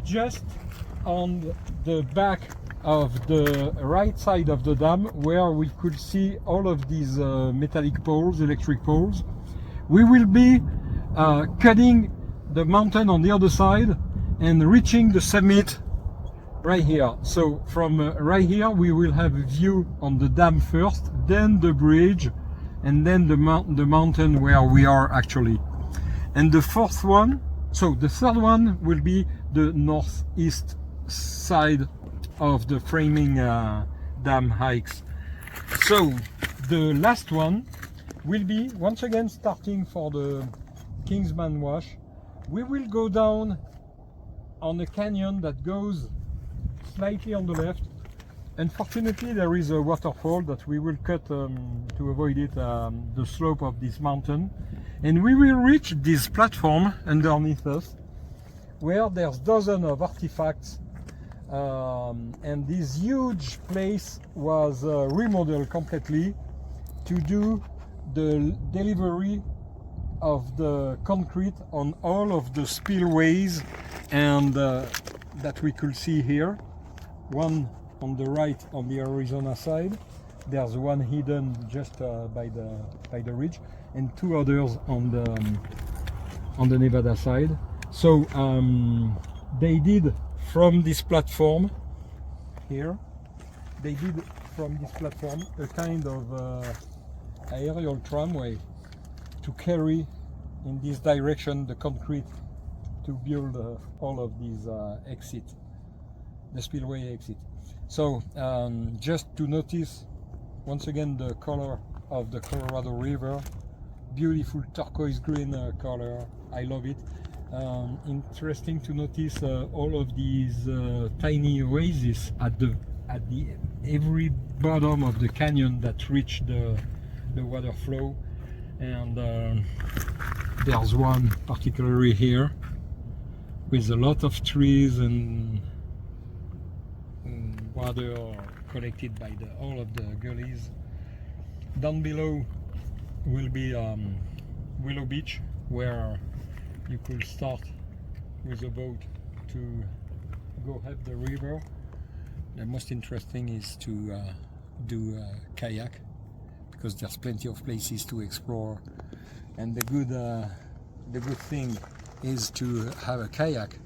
just on the back of the right side of the dam, where we could see all of these metallic poles, electric poles. We will be cutting the mountain on the other side and reaching the summit right here. So from right here we will have a view on the dam first, then the bridge, and then the mountain where we are actually. And the fourth one, so the third one will be the northeast side of the framing dam hikes. So the last one will be, once again, starting for the Kingsman Wash. We will go down on a canyon that goes slightly on the left. Unfortunately, there is a waterfall that we will cut to avoid it, the slope of this mountain, and we will reach this platform underneath us, where there's dozens of artifacts, and this huge place was remodeled completely to do the delivery of the concrete on all of the spillways, and that we could see here. One on the right on the Arizona side, there's one hidden just by the ridge, and 2 others on the Nevada side. So they did from this platform here, they did from this platform a kind of aerial tramway to carry in this direction the concrete to build all of these exits, the spillway exit. So just to notice once again the color of the Colorado River, beautiful turquoise green color, I love it. Interesting to notice all of these tiny oases at the every bottom of the canyon that reach the water flow, and there's one particularly here with a lot of trees and water collected by all of the gullies. Down below will be Willow Beach, where you could start with a boat to go up the river. The most interesting is to do kayak, because there's plenty of places to explore, and the good thing is to have a kayak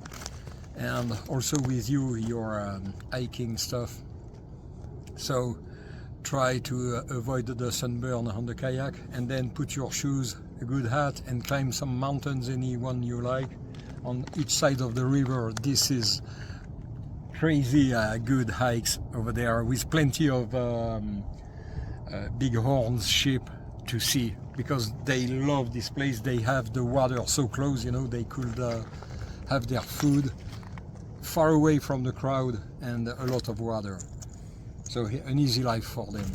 and also with you your hiking stuff. So try to avoid the sunburn on the kayak, and then put your shoes, a good hat, and climb some mountains, any one you like, on each side of the river. This is crazy good hikes over there, with plenty of bighorn sheep to see, because they love this place. They have the water so close, you know, they could have their food far away from the crowd and a lot of water. So an easy life for them.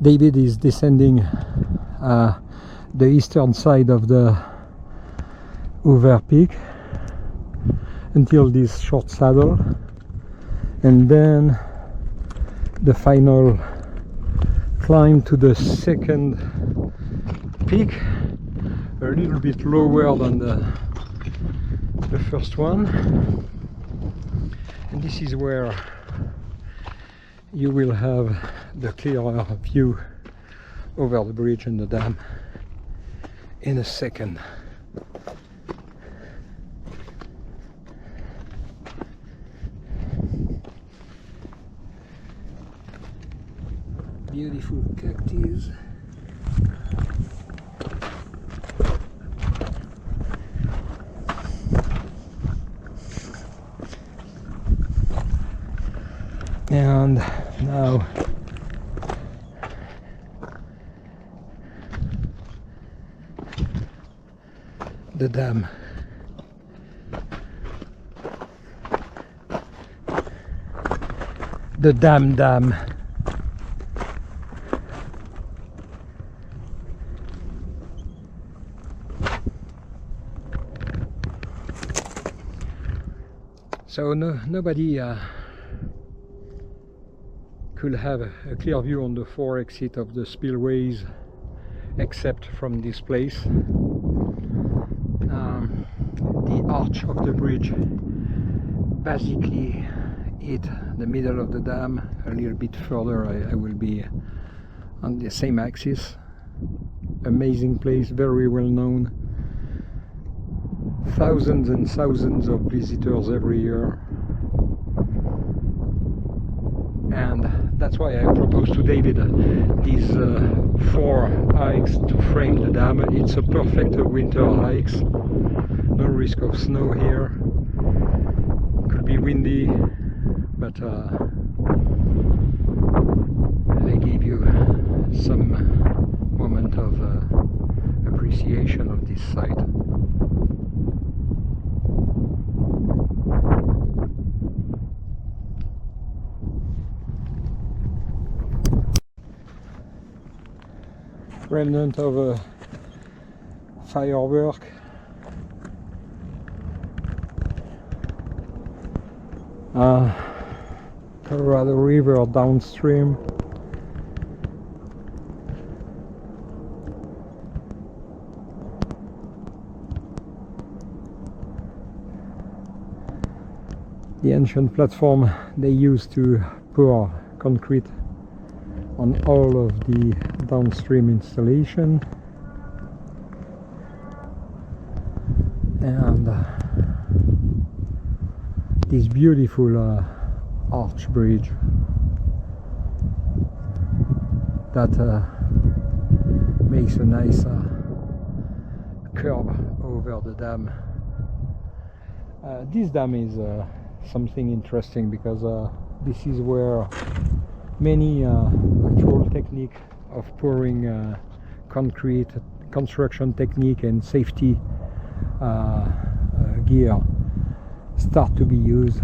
David is descending the eastern side of the Hoover Peak until this short saddle, and then the final climb to the second peak, a little bit lower than the first one, and this is where you will have the clearer view over the bridge and the dam in a second. Beautiful cactus. And now the dam. The dam. So nobody could have a clear view on the 4 exit of the spillways except from this place. The arch of the bridge basically hit the middle of the dam. A little bit further I will be on the same axis. Amazing place, very well known. Thousands and thousands of visitors every year. And that's why I proposed to David these 4 hikes to frame the dam. It's a perfect winter hikes. No risk of snow here. Could be windy, but they give you some moment of appreciation of this site. Remnant of a firework. Colorado River downstream. The ancient platform they used to pour concrete on all of the downstream installation, and this beautiful arch bridge that makes a nice curve over the dam. This dam is something interesting because this is where many actual technique of pouring concrete, construction technique and safety gear start to be used.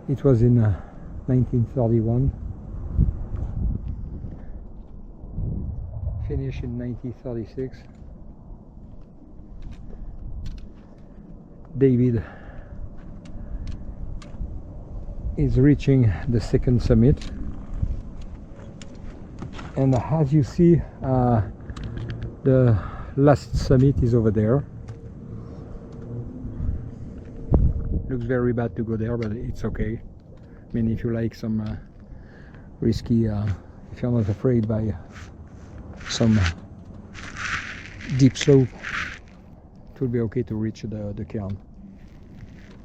It was in 1931, finished in 1936. David is reaching the second summit, and as you see, the last summit is over there. Looks very bad to go there, but it's okay. I mean, if you like some risky, if you're not afraid by some deep slope, it will be okay to reach the cairn.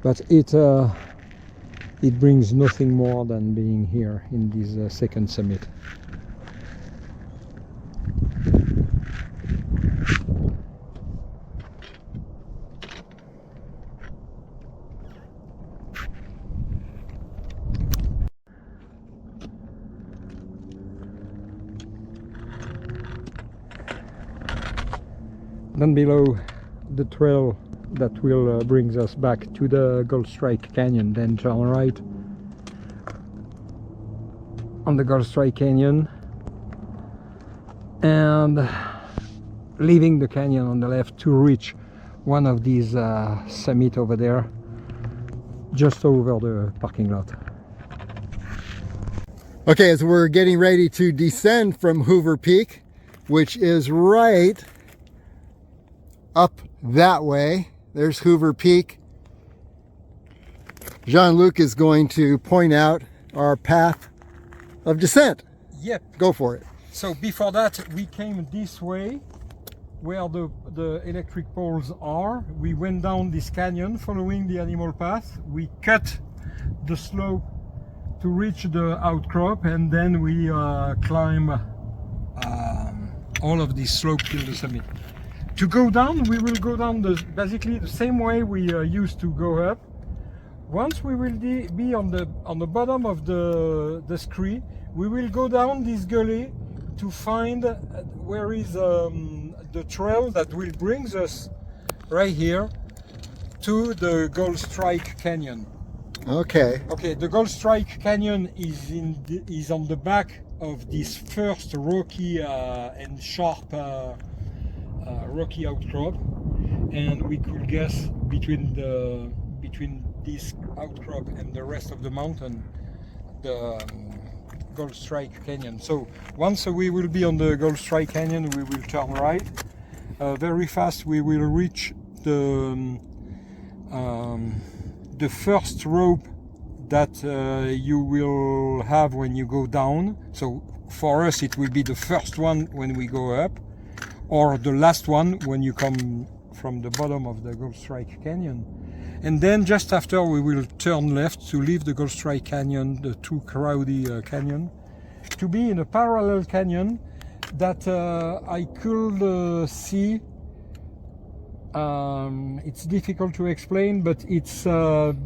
But it brings nothing more than being here in this second summit. Then below, the trail that will brings us back to the Gold Strike Canyon, then turn right on the Gold Strike Canyon and leaving the canyon on the left to reach one of these summits over there, just over the parking lot. Okay, as we're getting ready to descend from Hoover Peak, which is right up that way, there's Hoover Peak. Jean-Luc is going to point out our path of descent. Yep. Go for it. So before that, we came this way where the electric poles are. We went down this canyon following the animal path. We cut the slope to reach the outcrop, and then we climb all of this slope till the summit. To go down, we will go down basically the same way we used to go up. Once we will be on the bottom of the scree, we will go down this gully to find where is the trail that will bring us right here to the Gold Strike Canyon. Okay. Okay, the Gold Strike Canyon is on the back of this first rocky and sharp rocky outcrop, and we could guess between this outcrop and the rest of the mountain, the Gold Strike Canyon. So once we will be on the Gold Strike Canyon, we will turn right. Very fast we will reach the first rope that you will have when you go down. So for us it will be the first one when we go up, or the last one when you come from the bottom of the Gold Strike Canyon. And then just after we will turn left to leave the Gold Strike Canyon, the too crowdy canyon, to be in a parallel canyon that I could see. It's difficult to explain, but it's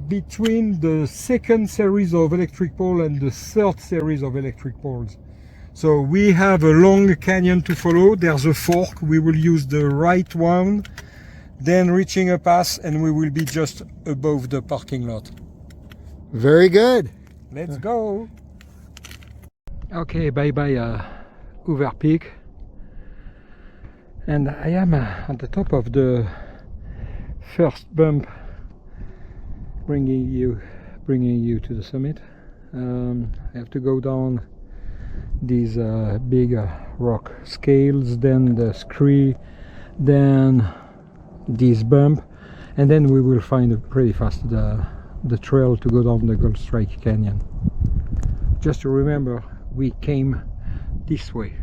between the second series of electric pole and the third series of electric poles. So we have a long canyon to follow. There's a fork. We will use the right one, then reaching a pass, and we will be just above the parking lot. Very good. Let's go. Okay, bye-bye Hoover Peak. And I am at the top of the first bump, bringing you to the summit. I have to go down these big rock scales, then the scree, then this bump, and then we will find pretty fast the the trail to go down the Gold Strike Canyon. Just to remember, we came this way,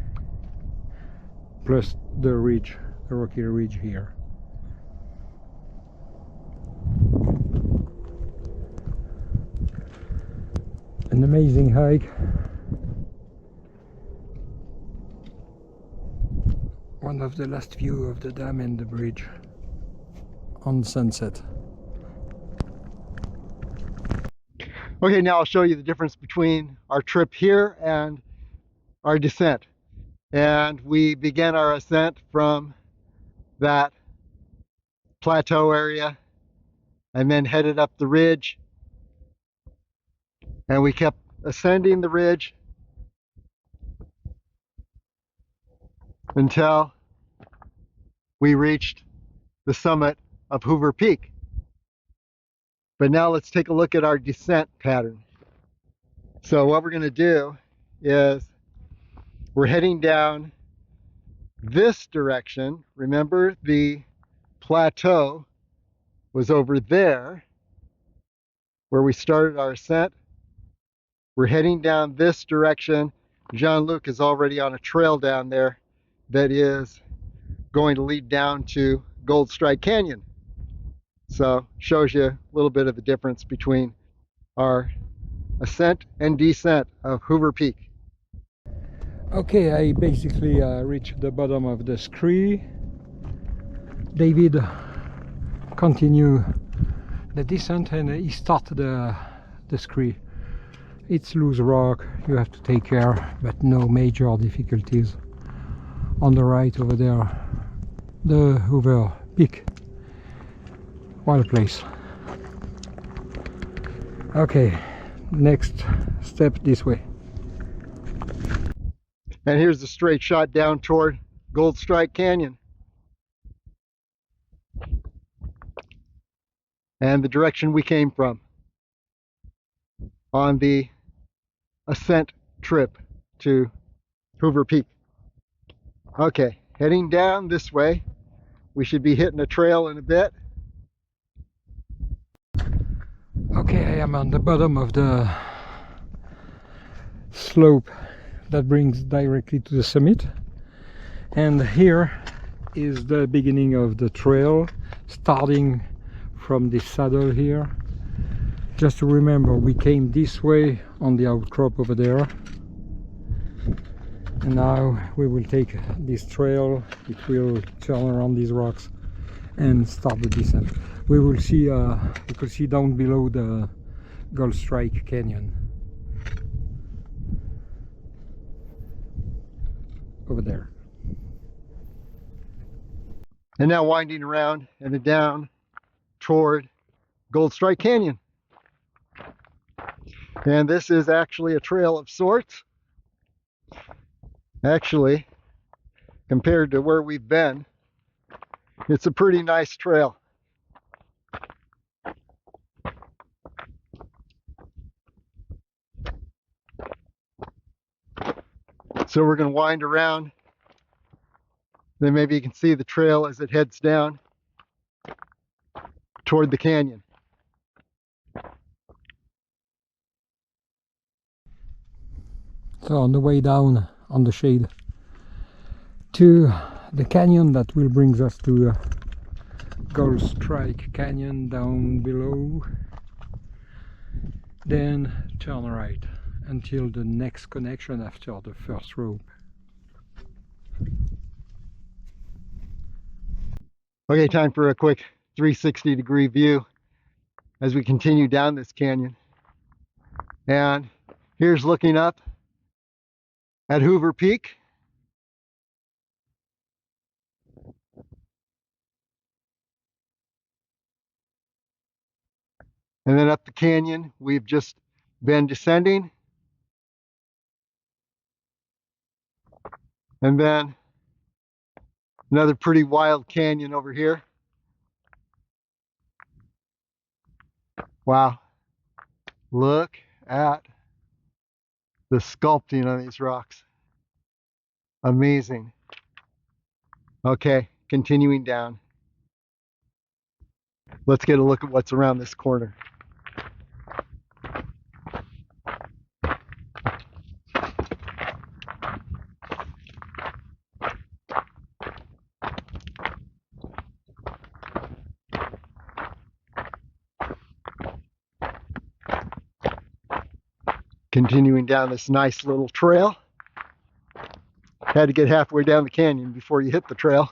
plus the ridge, the rocky ridge here. An amazing hike. One of the last view of the dam and the bridge on sunset. Okay, now I'll show you the difference between our trip here and our descent. And we began our ascent from that plateau area and then headed up the ridge. And we kept ascending the ridge until we reached the summit of Hoover Peak. But now let's take a look at our descent pattern. So what we're going to do is we're heading down this direction. Remember, the plateau was over there where we started our ascent. We're heading down this direction. Jean-Luc is already on a trail down there that is going to lead down to Gold Strike Canyon. So shows you a little bit of the difference between our ascent and descent of Hoover Peak. Okay, I basically reached the bottom of the scree. David continued the descent and he started the scree. It's loose rock, you have to take care, but no major difficulties. On the right over there, the Hoover Peak. Wild place. Okay, next step this way. And here's the straight shot down toward Gold Strike Canyon. And the direction we came from on the ascent trip to Hoover Peak. Okay, heading down this way. We should be hitting a trail in a bit. Okay, I am on the bottom of the slope that brings directly to the summit, and here is the beginning of the trail, starting from this saddle here. Just to remember, we came this way on the outcrop over there, and now we will take this trail. It will turn around these rocks and start the descent. We will see, you can see down below the Gold Strike Canyon over there. And now winding around and down toward Gold Strike Canyon. And this is actually a trail of sorts. Actually, compared to where we've been, it's a pretty nice trail. So we're going to wind around. Then maybe you can see the trail as it heads down toward the canyon. So on the way down on the shade to the canyon that will bring us to Gold Strike Canyon down below, then turn right until the next connection after the first rope. Okay, time for a quick 360-degree view as we continue down this canyon. And here's looking up at Hoover Peak. And then up the canyon we've just been descending. And then another pretty wild canyon over here. Wow. Look at the sculpting on these rocks. Amazing. Okay, continuing down. Let's get a look at what's around this corner. Continuing down this nice little trail. Had to get halfway down the canyon before you hit the trail,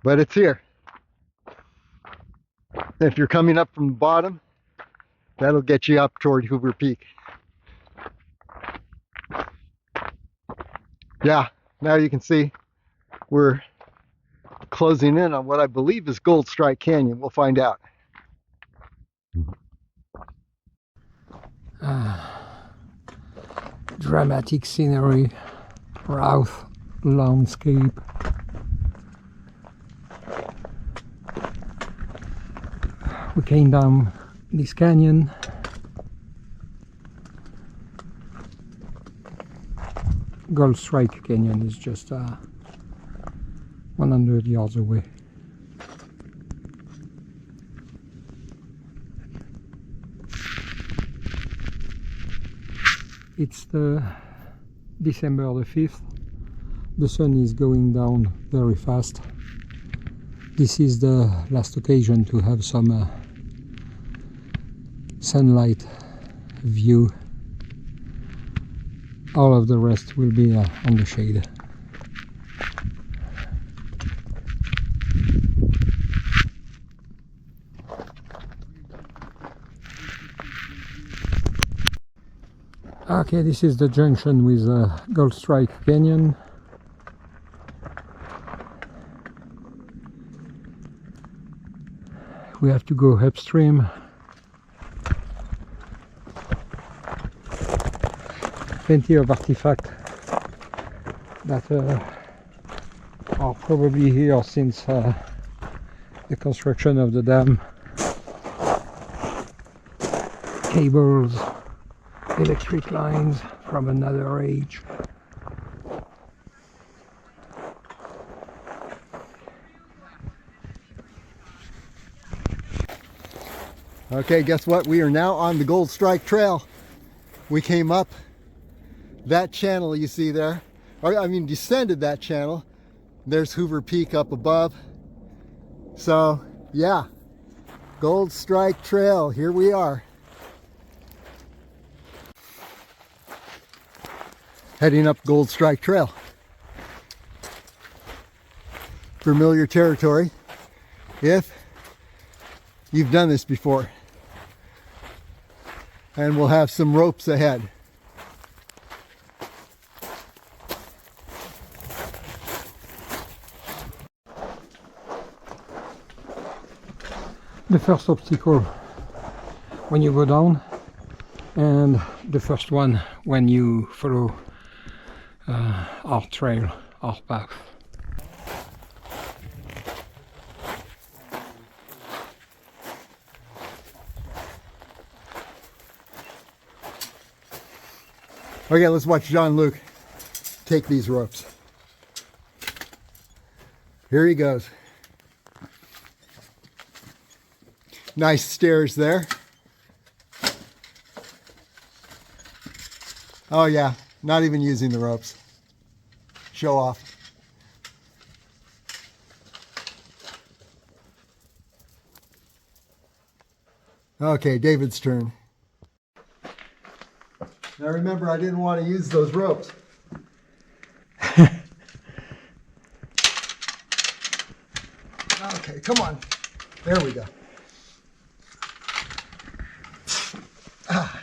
but it's here. If you're coming up from the bottom, that'll get you up toward Hoover Peak. Yeah, now you can see we're closing in on what I believe is Gold Strike Canyon. We'll find out. Dramatic scenery, rough landscape. We came down this canyon. Gold Strike Canyon is just 100 yards away. It's the December the 5th. The sun is going down very fast. This is the last occasion to have some sunlight view. All of the rest will be on the shade. Okay, this is the junction with Gold Strike Canyon. We have to go upstream. Plenty of artifacts that are probably here since the construction of the dam. Cables, electric lines from another age. Okay, guess what? We are now on the Gold Strike Trail. We came up that channel you see there, or I mean descended that channel. There's Hoover Peak up above. So yeah, Gold Strike Trail, here we are. Heading up Gold Strike Trail. Familiar territory if you've done this before. And we'll have some ropes ahead. The first obstacle when you go down, and the first one when you follow our trail, our path. Okay, let's watch Jean-Luc take these ropes. Here he goes. Nice stairs there. Oh yeah, not even using the ropes. Show off. Okay, David's turn. Now remember, I didn't want to use those ropes. Okay, come on. There we go. Ah.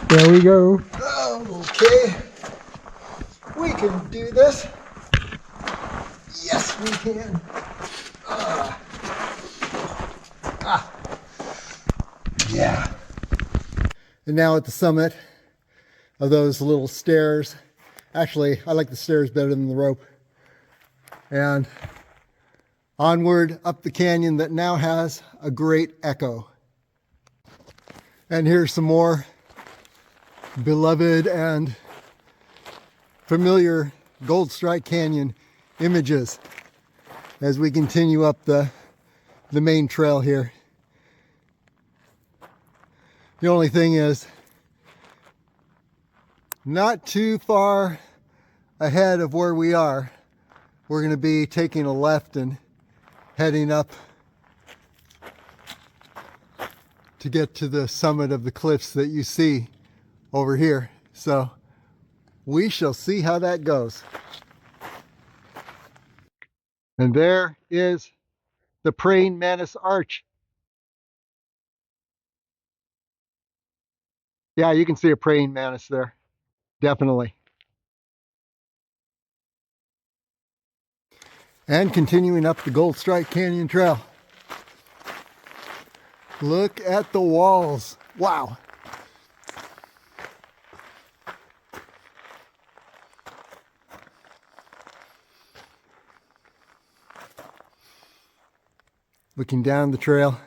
There we go. Okay, we can do this. Yes, we can. Yeah. And now at the summit of those little stairs. Actually, I like the stairs better than the rope. And onward up the canyon that now has a great echo. And here's some more beloved and familiar Gold Strike Canyon images as we continue up the main trail here. The only thing is, not too far ahead of where we are, we're going to be taking a left and heading up to get to the summit of the cliffs that you see over here. So we shall see how that goes. And there is the praying mantis arch. Yeah, you can see a praying mantis there. Definitely. And continuing up the Gold Strike Canyon Trail. Look at the walls. Wow. Looking down the trail.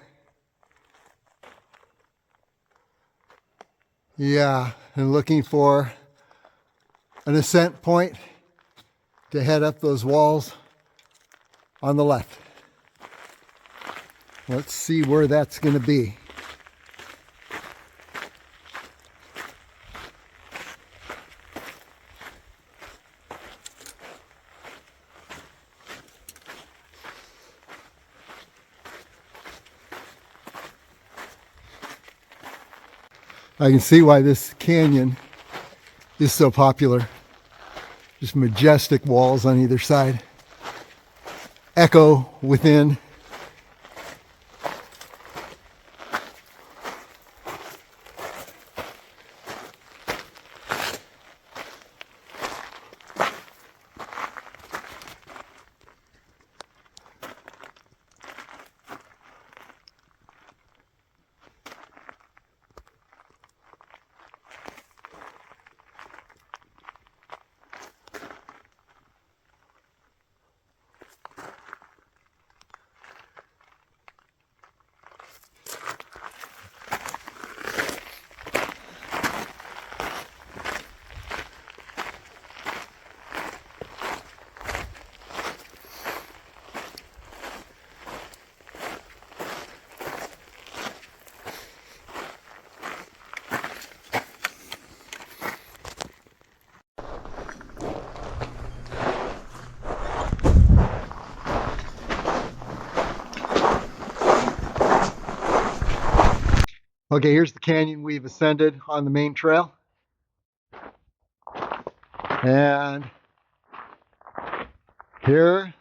Yeah, and looking for an ascent point to head up those walls on the left. Let's see where that's going to be. I can see why this canyon is so popular. Just majestic walls on either side. Echo within. Okay, here's the canyon we've ascended on the main trail. And here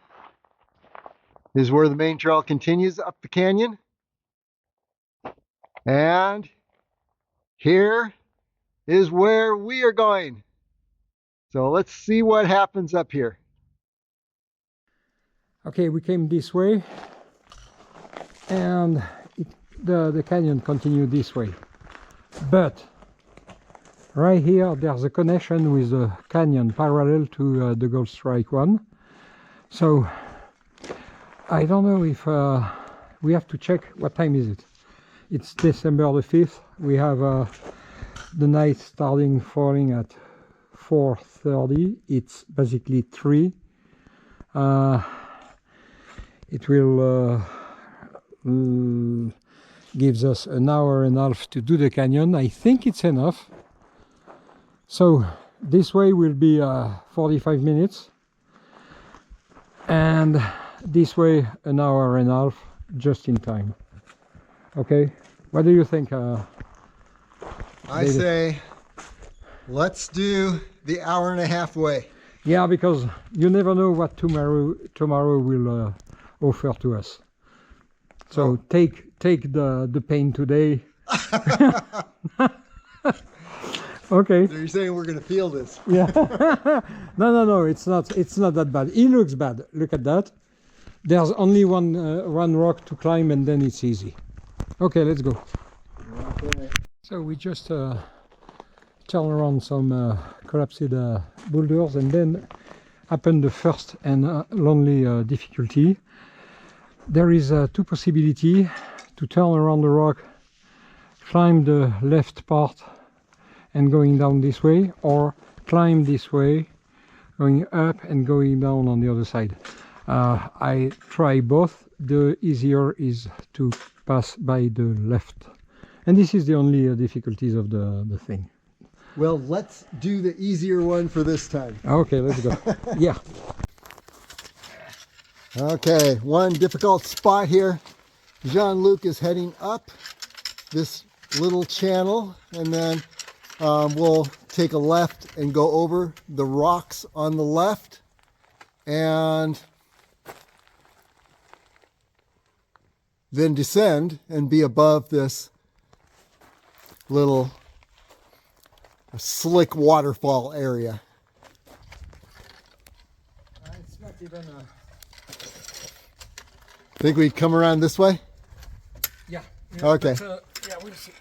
is where the main trail continues up the canyon. And here is where we are going. So let's see what happens up here. Okay, we came this way, and the canyon continued this way. But right here there's a connection with the canyon parallel to the Gold Strike one. So I don't know if we have to check what time is it. It's December the 5th. We have the night starting falling at 4:30. It's basically 3. It will gives us an hour and a half to do the canyon. I think it's enough. So this way will be 45 minutes, and this way an hour and a half, just in time. Okay, what do you think? I say let's do the hour and a half way. Yeah, because you never know what tomorrow will offer to us. So take the pain today. Okay. So you're saying we're going to feel this? Yeah. No, it's not that bad. It looks bad. Look at that. There's only one rock to climb, and then it's easy. Okay, let's go. Okay. So we just turn around some collapsed boulders, and then happen the first and lonely difficulty. There is two possibilities: to turn around the rock, climb the left part and going down this way, or climb this way, going up and going down on the other side. I try both. The easier is to pass by the left And this is the only difficulties of the thing. Well, let's do the easier one for this time. Okay, let's go. Yeah. Okay, one difficult spot here. Jean-Luc is heading up this little channel, and then we'll take a left and go over the rocks on the left, and then descend and be above this little slick waterfall area. It's not even Think we'd come around this way? yeah. Okay. But, yeah, we'll see.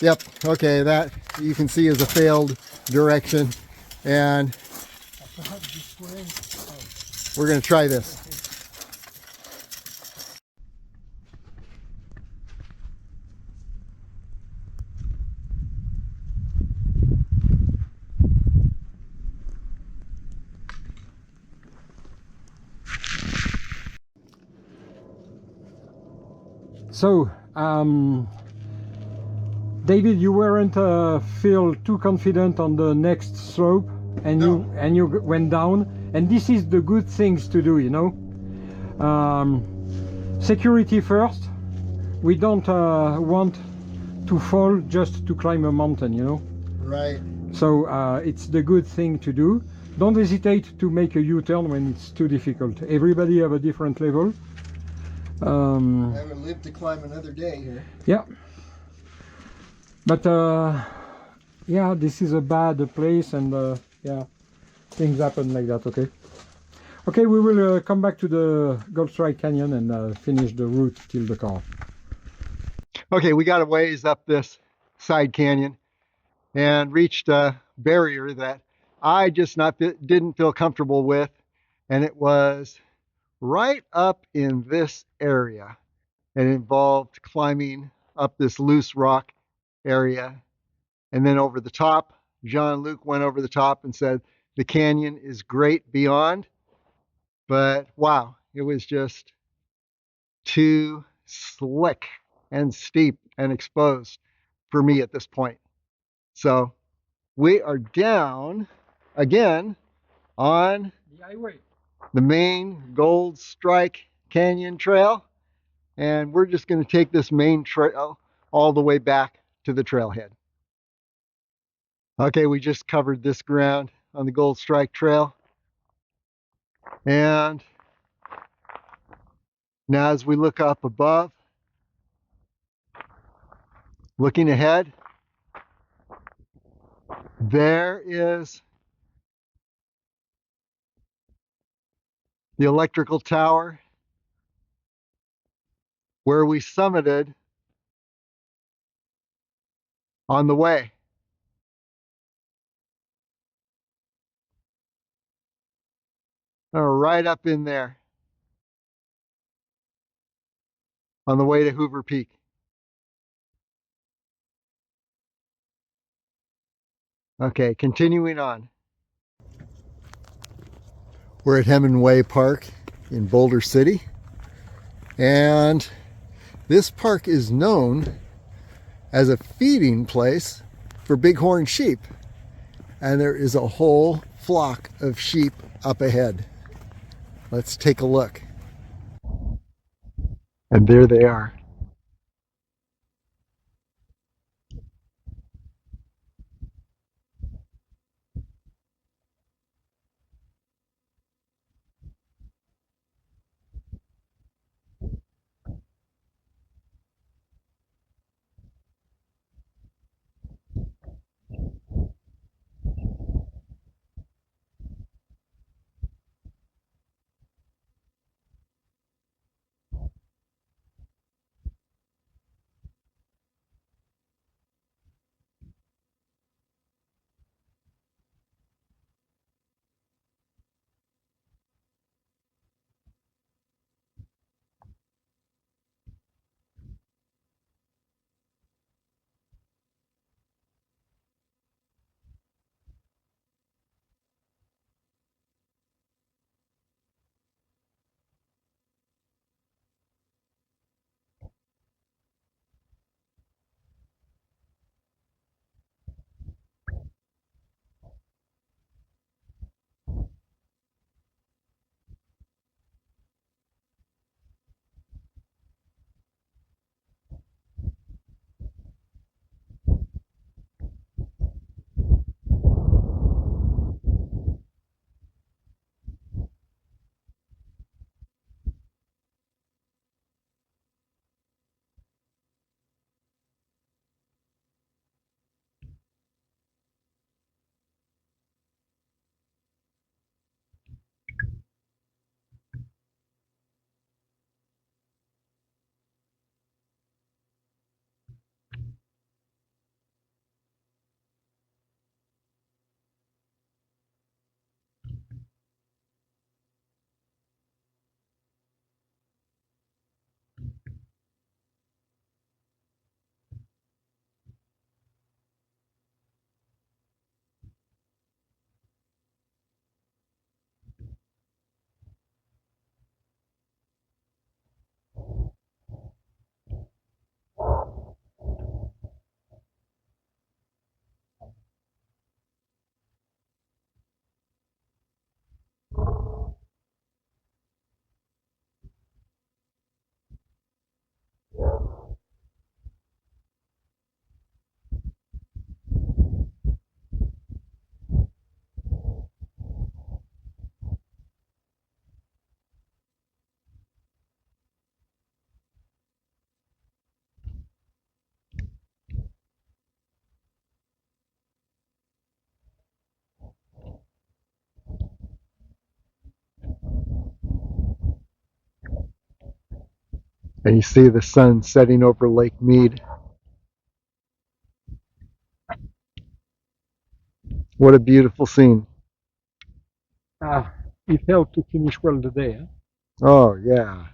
Yep. Okay, that you can see is a failed direction, and Perhaps this way. we're going to try this. So, David, you weren't feel too confident on the next slope, and you went down. And this is the good things to do, you know. Security first. We don't want to fall just to climb a mountain, you know. Right. So it's the good thing to do. Don't hesitate to make a U-turn when it's too difficult. Everybody have a different level. I haven't lived to climb another day here. Yeah. But yeah, this is a bad place, and yeah, things happen like that. Okay. Okay, we will come back to the Gold Strike Canyon and finish the route till the car. Okay, we got a ways up this side canyon and reached a barrier that I just didn't feel comfortable with, and it was right up in this area. It involved climbing up this loose rock area, and then over the top. Jean-Luc went over the top and said the canyon is great beyond, but wow, it was just too slick and steep and exposed for me at this point. So we are down again on The highway. the main Gold Strike Canyon Trail, and we're just going to take this main trail all the way back to the trailhead. Okay, we just covered this ground on the Gold Strike Trail, and now as we look up above, looking ahead, there is the electrical tower where we summited on the way. Right up in there on the way to Hoover Peak. Okay, continuing on. We're at Hemingway Park in Boulder City, and this park is known as a feeding place for bighorn sheep, and there is a whole flock of sheep up ahead. Let's take a look. And there they are. And you see the sun setting over Lake Mead. What a beautiful scene. It helped to finish well the day. Huh? Oh, yeah.